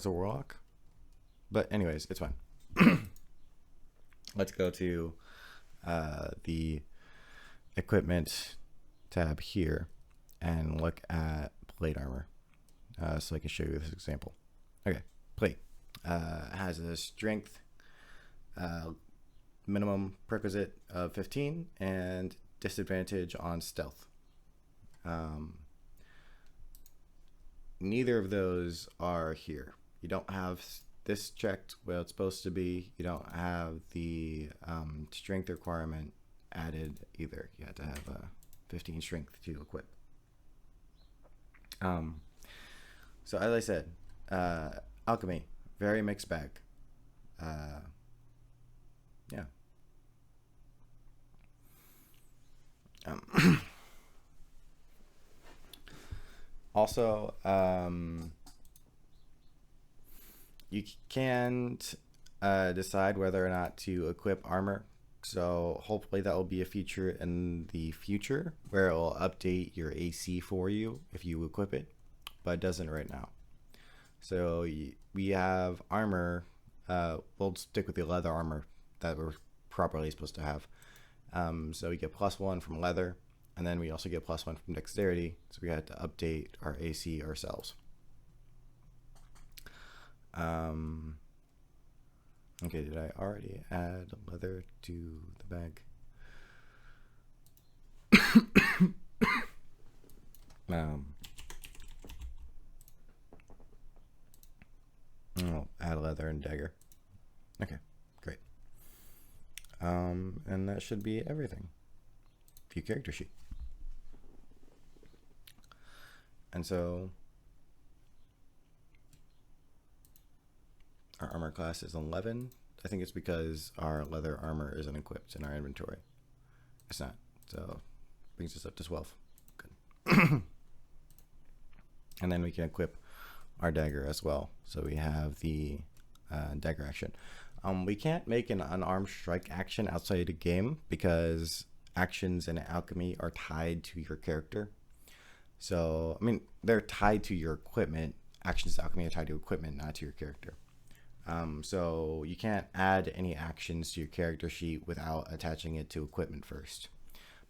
warlock. But anyways, it's fine. Let's go to the equipment tab here and look at plate armor so I can show you this example. Okay, plate has a strength minimum prerequisite of 15 and disadvantage on stealth. Neither of those are here. You don't have this checked where it's supposed to be. You don't have the strength requirement added either. You have to have 15 strength to equip. So as I said, alchemy, very mixed bag. Yeah. Also, you can't decide whether or not to equip armor. So hopefully that will be a feature in the future where it will update your AC for you if you equip it, but it doesn't right now. So we have armor. We'll stick with the leather armor that we're properly supposed to have. So we get +1 from leather, and then we also get +1 from dexterity. So we had to update our AC ourselves. Okay, did I already add leather to the bag? I'll add leather and dagger. Okay, great. And that should be everything. View character sheet. And so our armor class is 11. I think it's because our leather armor isn't equipped in our inventory. It's not. So brings us up to 12. Good. And then we can equip our dagger as well. So we have the dagger action. We can't make an unarmed strike action outside the game because actions in alchemy are tied to your character. So, I mean, they're tied to your equipment. Actions in alchemy are tied to equipment, not to your character. So you can't add any actions to your character sheet without attaching it to equipment first.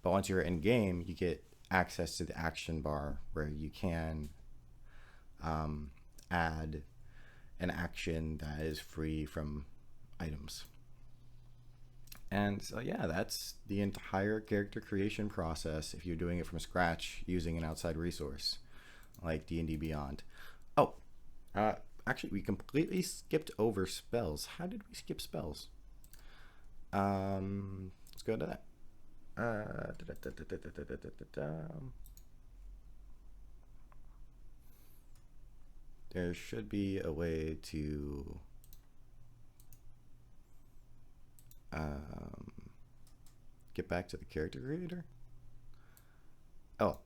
But once you're in game, you get access to the action bar where you can add an action that is free from items. And so yeah, that's the entire character creation process if you're doing it from scratch using an outside resource like DnD Beyond. Oh, actually we completely skipped over spells. How did we skip spells? Let's go to that. There should be a way to get back to the character creator. Oh,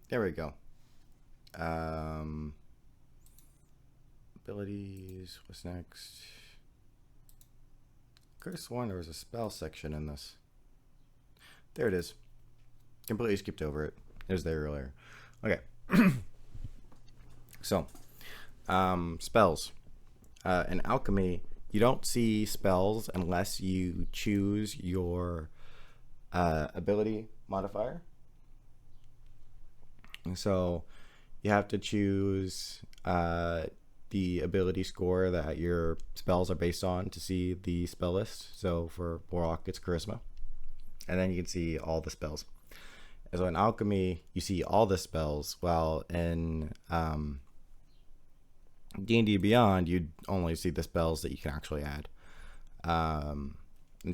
there we go. Abilities, what's next? Could have sworn there was a spell section in this. There it is. Completely skipped over it. It was there earlier. Okay. So, spells. In alchemy, you don't see spells unless you choose your ability modifier. And so you have to choose the ability score that your spells are based on to see the spell list. So for Warlock, it's Charisma. And then you can see all the spells. And so in Alchemy, you see all the spells, while in DnD Beyond, you only see the spells that you can actually add. And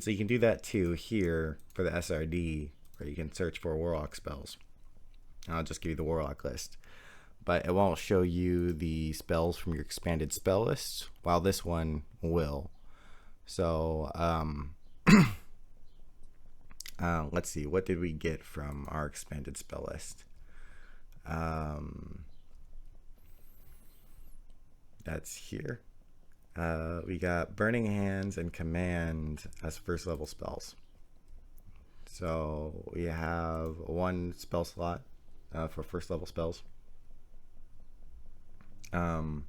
so you can do that too here for the SRD, where you can search for Warlock spells. I'll just give you the Warlock list, but it won't show you the spells from your expanded spell list, while this one will. So let's see, what did we get from our expanded spell list? That's here. We got Burning Hands and Command as first level spells. So we have one spell slot for first level spells. And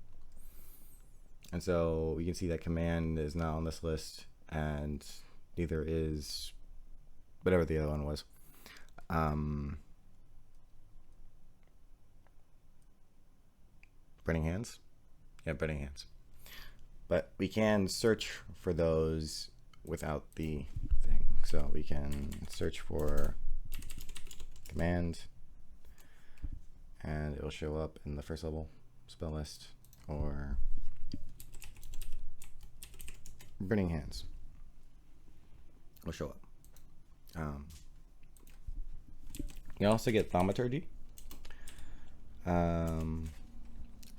so we can see that Command is not on this list, and neither is whatever the other one was. Burning Hands? Yeah, Burning Hands. But we can search for those without the thing. So we can search for Command, and it will show up in the first level spell list, or Burning Hands will show up. You also get Thaumaturgy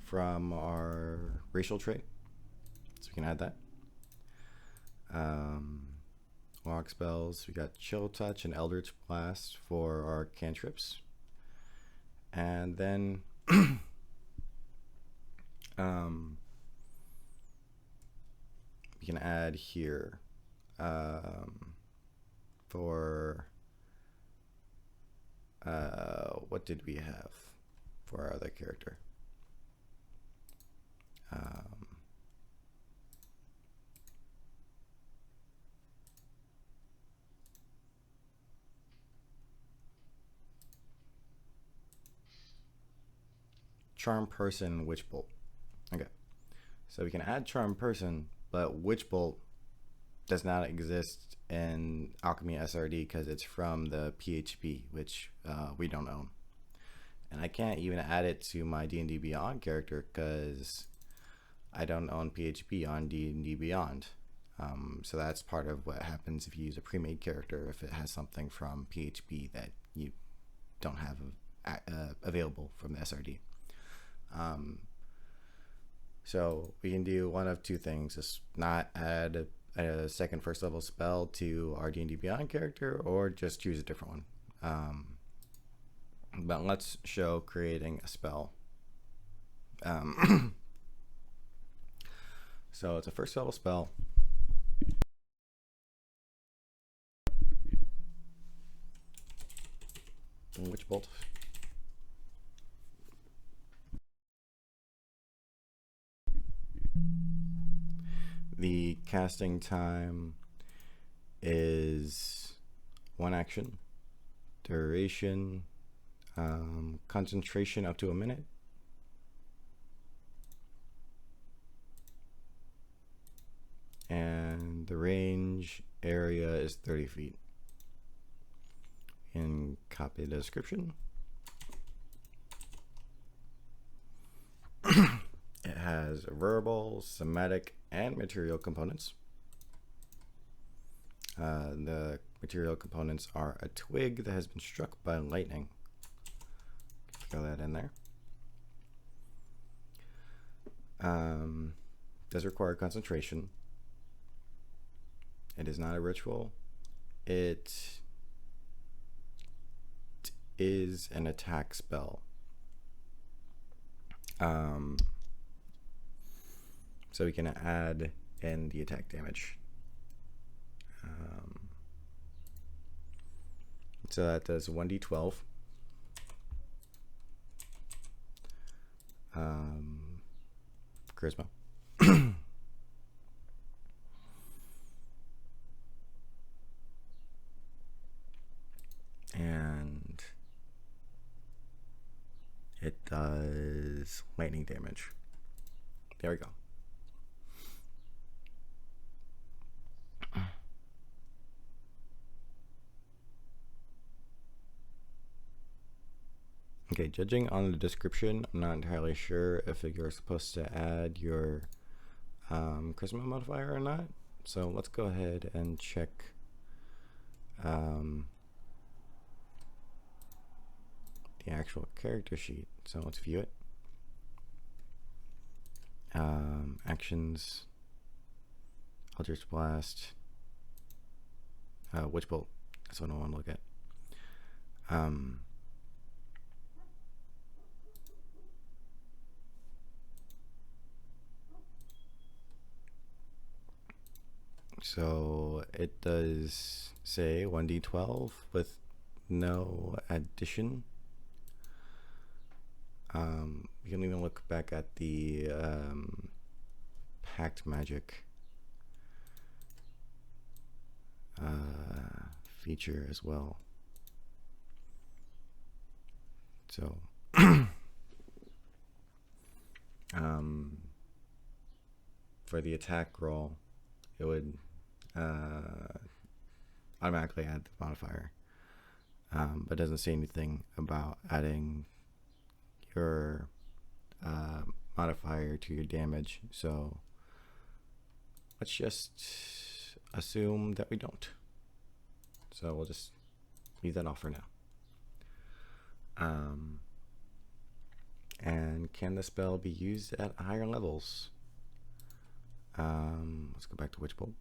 from our racial trait, so we can add that. Warlock spells, we got Chill Touch and Eldritch Blast for our cantrips, and then we can add here for what did we have for our other character? Charm Person, Witch Bolt. Okay, so we can add Charm Person, but Witch Bolt does not exist in Alchemy SRD because it's from the PHP, which we don't own. And I can't even add it to my DnD Beyond character because I don't own PHP on DnD Beyond. So that's part of what happens if you use a pre-made character, if it has something from PHP that you don't have available from the SRD. So we can do one of two things: just not add a second first level spell to our D&D Beyond character, or just choose a different one. But let's show creating a spell. So it's a first level spell. Witch Bolt. The casting time is 1 action. Duration, concentration up to a minute. And the range area is 30 feet. And copy the description. It has verbal, somatic, and material components. The material components are a twig that has been struck by lightning. Throw that in there. Does require concentration. It is not a ritual. It is an attack spell. So we can add in the attack damage. So that does 1d12. Charisma. it does lightning damage. There we go. Okay, judging on the description, I'm not entirely sure if you're supposed to add your charisma modifier or not. So let's go ahead and check the actual character sheet. So let's view it. Actions, Eldritch Blast, Witch Bolt. That's what I want to look at. So it does say 1d12 with no addition. You can even look back at the Pact Magic feature as well. So for the attack roll, it would automatically add the modifier, but it doesn't say anything about adding your modifier to your damage. So let's just assume that we don't. So we'll just leave that off for now. And can the spell be used at higher levels? Let's go back to Witch Bolt.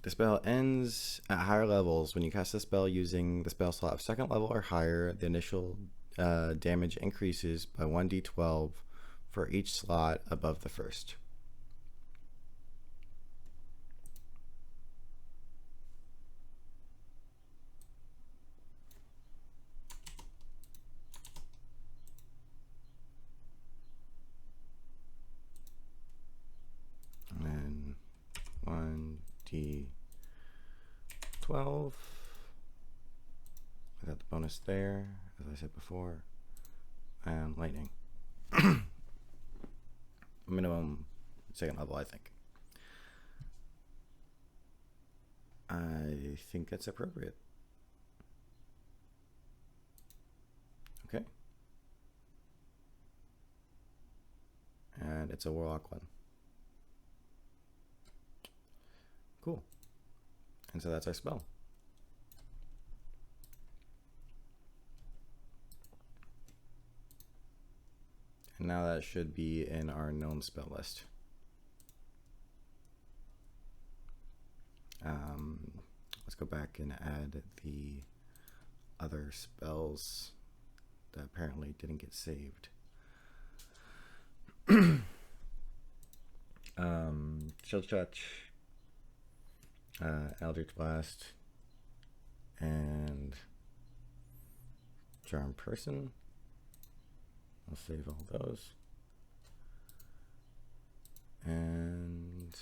The spell ends at higher levels. When you cast a spell using the spell slot of second level or higher, the initial damage increases by 1d12 for each slot above the first. And 1d12. I got the bonus there, as I said before, and lightning. Minimum second level, I think. I think that's appropriate. Okay. And it's a warlock one. Cool. And so that's our spell. And now that should be in our known spell list. Let's go back and add the other spells that apparently didn't get saved. Chill Touch, Eldritch Blast, and Charm Person. I'll save all those. And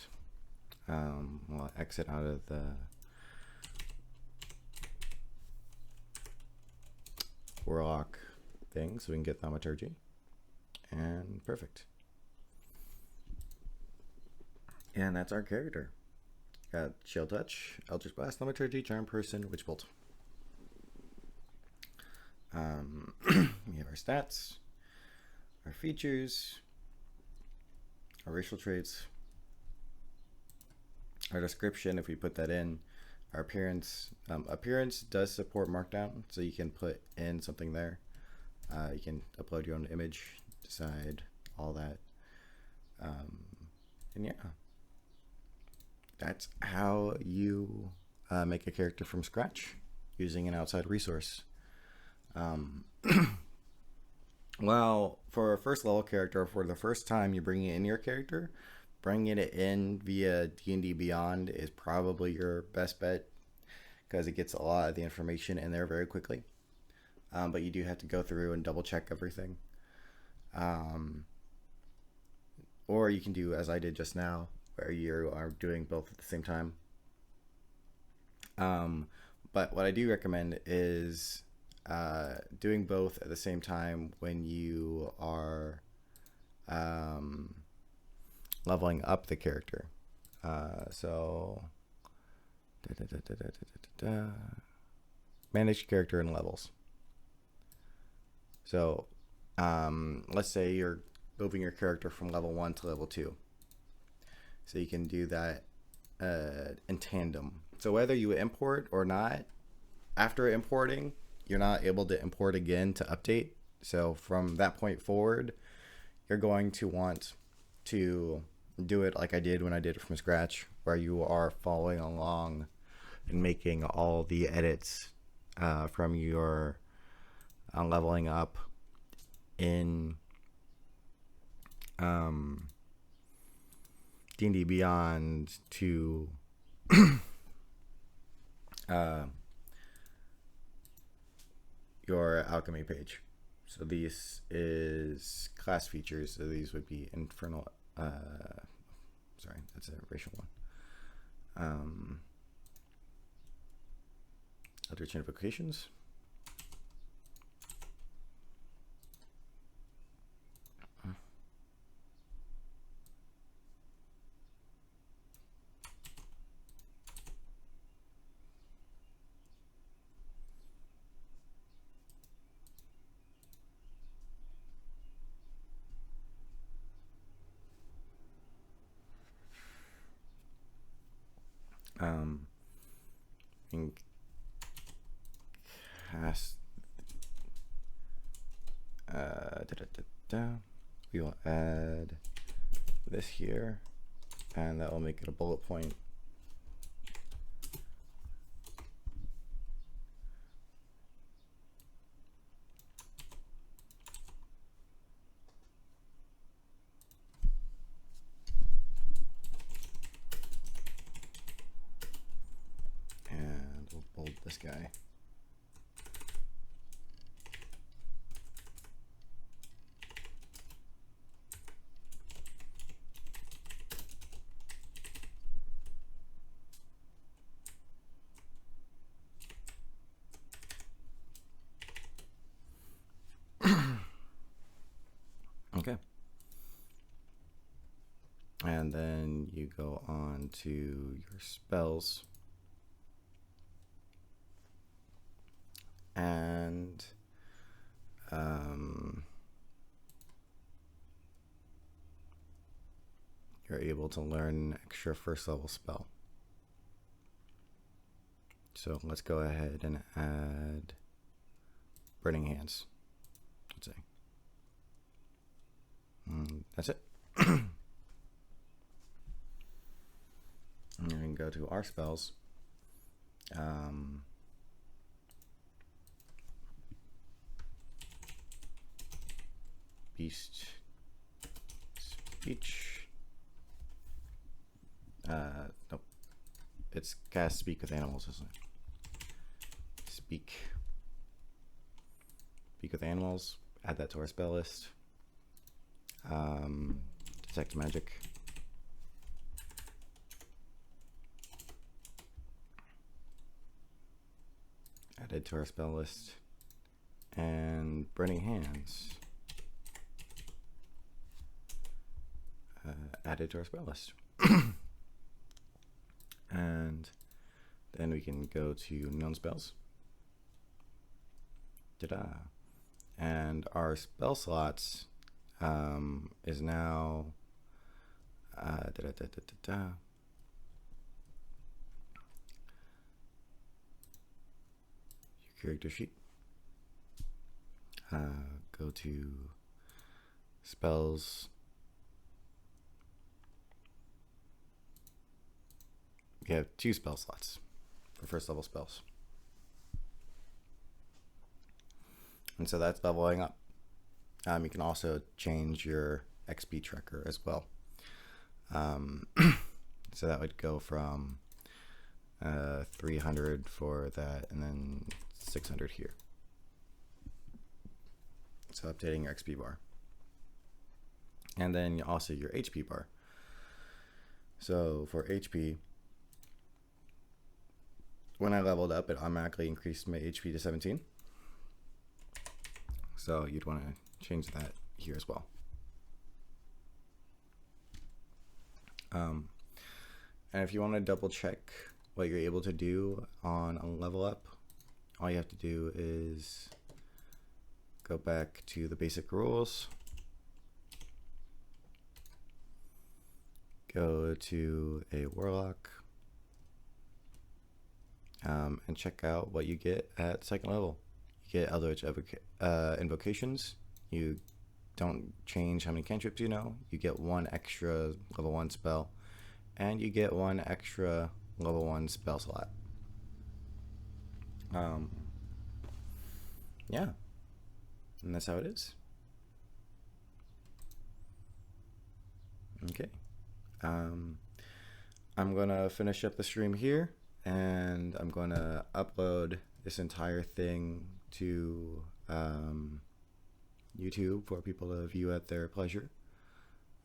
we'll exit out of the Warlock thing so we can get Thaumaturgy. And perfect. And that's our character. Got Chill Touch, Eldritch Blast, Thaumaturgy, Charm Person, Witch Bolt. We have our stats, our features, our racial traits, our description if we put that in, our appearance. Appearance does support Markdown, so you can put in something there. You can upload your own image, decide all that. And yeah, that's how you make a character from scratch using an outside resource. Well, for a first level character, for the first time you're bringing in your character, bringing it in via DnD Beyond is probably your best bet because it gets a lot of the information in there very quickly. but you do have to go through and double check everything. Or you can do as I did just now, where you are doing both at the same time. But what I do recommend is doing both at the same time when you are leveling up the character. So manage character and levels. So let's say you're moving your character from level 1 to level 2. So you can do that in tandem. So whether you import or not, after importing, you're not able to import again to update. So from that point forward, you're going to want to do it like I did when I did it from scratch, where you are following along and making all the edits from your leveling up in DnD Beyond to your Alchemy page. So these is class features. So these would be infernal. Sorry, that's a racial one. Other chain of vocations. And cast. We will add this here, and that will make it a bullet point. And we'll bold this guy. Okay. And then you go on to your spells. And you're able to learn an extra first level spell. So let's go ahead and add Burning Hands. Let's say. That's it. And we can go to our spells. Beast Speech. Nope. It's cast Speak with Animals, isn't it? Speak with Animals. Add that to our spell list. Detect Magic. Added to our spell list. And Burning Hands. Added to our spell list. And then we can go to known spells. Ta-da. And our spell slots is now your character sheet. Go to spells. We have 2 spell slots for first level spells. And so that's leveling up. You can also change your XP tracker as well. So that would go from 300 for that and then 600 here. so updating your XP bar. And then also your HP bar. So for HP, when I leveled up, it automatically increased my HP to 17. So you'd want to change that here as well. And if you want to double check what you're able to do on a level up, all you have to do is go back to the basic rules, go to a warlock, and check out what you get at second level. You get Eldritch invocations. You don't change how many cantrips you know. You get one extra level 1 spell, and you get one extra level 1 spell slot. Yeah, and that's how it is. Okay, I'm gonna finish up the stream here, and I'm gonna upload this entire thing to YouTube for people to view at their pleasure,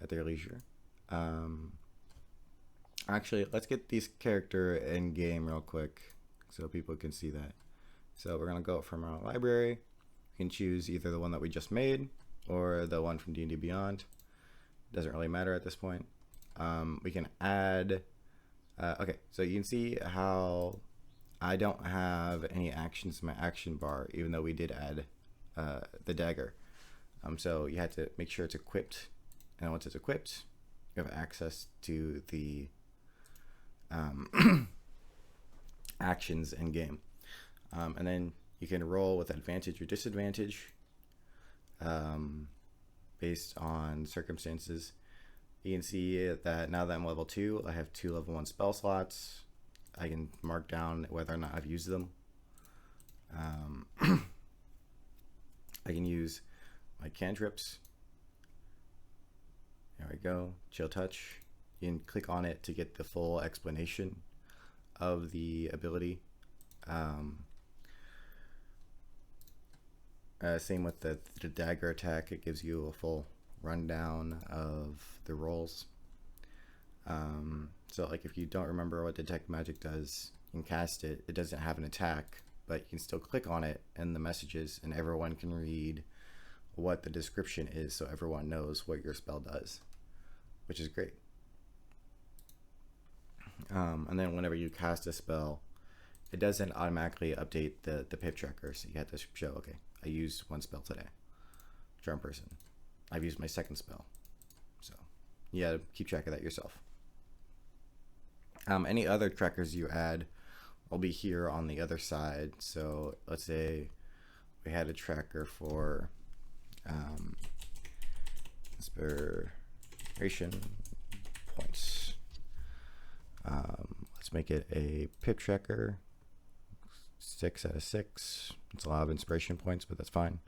at their leisure. Actually, let's get these character in game real quick so people can see that. So we're gonna go from our library. You can choose either the one that we just made or the one from DnD Beyond. Doesn't really matter at this point. We can add. Okay, so you can see how I don't have any actions in my action bar, even though we did add the dagger. So you have to make sure it's equipped, and once it's equipped, you have access to the actions in game. And then you can roll with advantage or disadvantage based on circumstances. You can see that now that I'm level 2, I have 2 level 1 spell slots. I can mark down whether or not I've used them. I can use my cantrips. There we go. Chill touch. You can click on it to get the full explanation of the ability. Same with the dagger attack. It gives you a full rundown of the rolls. So like if you don't remember what detect magic does, you can cast it. It doesn't have an attack, but you can still click on it in the messages, and everyone can read what the description is, so everyone knows what your spell does, which is great. And then whenever you cast a spell, it doesn't automatically update the pip tracker, so you have to show, okay, I used 1 spell today. Charm person. I've used my 2nd spell. So you gotta keep track of that yourself. Any other trackers you add will be here on the other side. So let's say we had a tracker for inspiration points. Let's make it a pip tracker. 6 out of 6. It's a lot of inspiration points, but that's fine.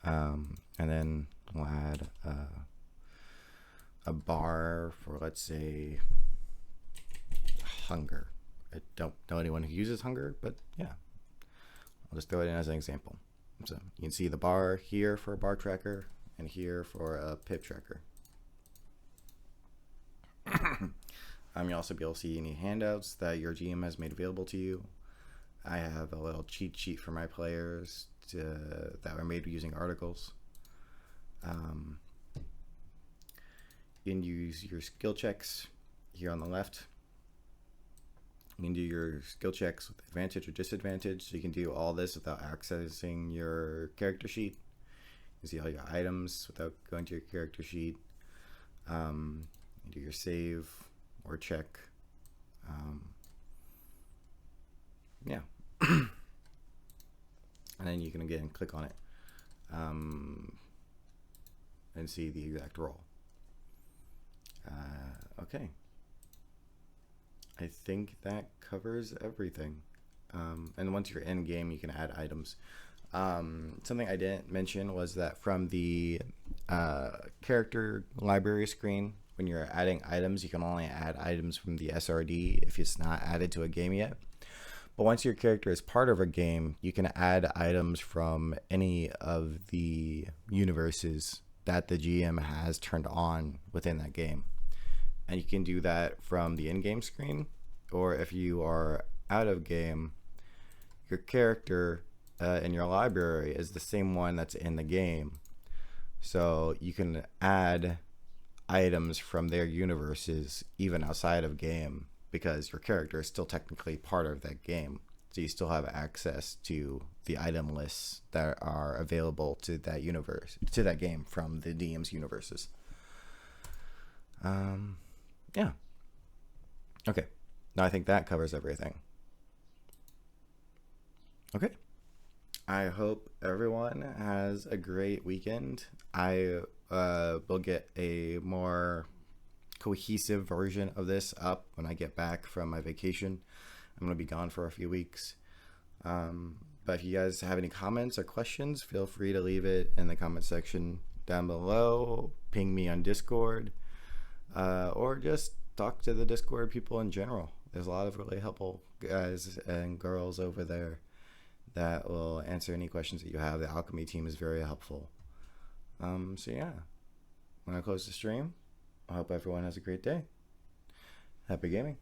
And then we'll add a bar for, let's say, hunger. I don't know anyone who uses hunger, but yeah, I'll just throw it in as an example. So you can see the bar here for a bar tracker and here for a pip tracker. You'll also be able to see any handouts that your GM has made available to you. I have a little cheat sheet for my players that were made using articles. You can use your skill checks here on the left. You can do your skill checks with advantage or disadvantage. So you can do all this without accessing your character sheet. You can see all your items without going to your character sheet. You do your save or check. Yeah. And then you can again click on it and see the exact roll. Okay. I think that covers everything. And once you're in game, you can add items. Something I didn't mention was that from the character library screen, when you're adding items, you can only add items from the SRD if it's not added to a game yet. But once your character is part of a game, you can add items from any of the universes that the GM has turned on within that game. And you can do that from the in-game screen, or if you are out of game, your character in your library is the same one that's in the game. So you can add items from their universes even outside of game, because your character is still technically part of that game. So you still have access to the item lists that are available to that universe, to that game from the DM's universes. Yeah. Okay. Now I think that covers everything. Okay. I hope everyone has a great weekend. I will get a more cohesive version of this up when I get back from my vacation. I'm going to be gone for a few weeks. But if you guys have any comments or questions, feel free to leave it in the comment section down below. Ping me on Discord, or just talk to the Discord people in general. There's a lot of really helpful guys and girls over there that will answer any questions that you have. The Alchemy team is very helpful. So yeah, when I close the stream, I hope everyone has a great day. Happy gaming.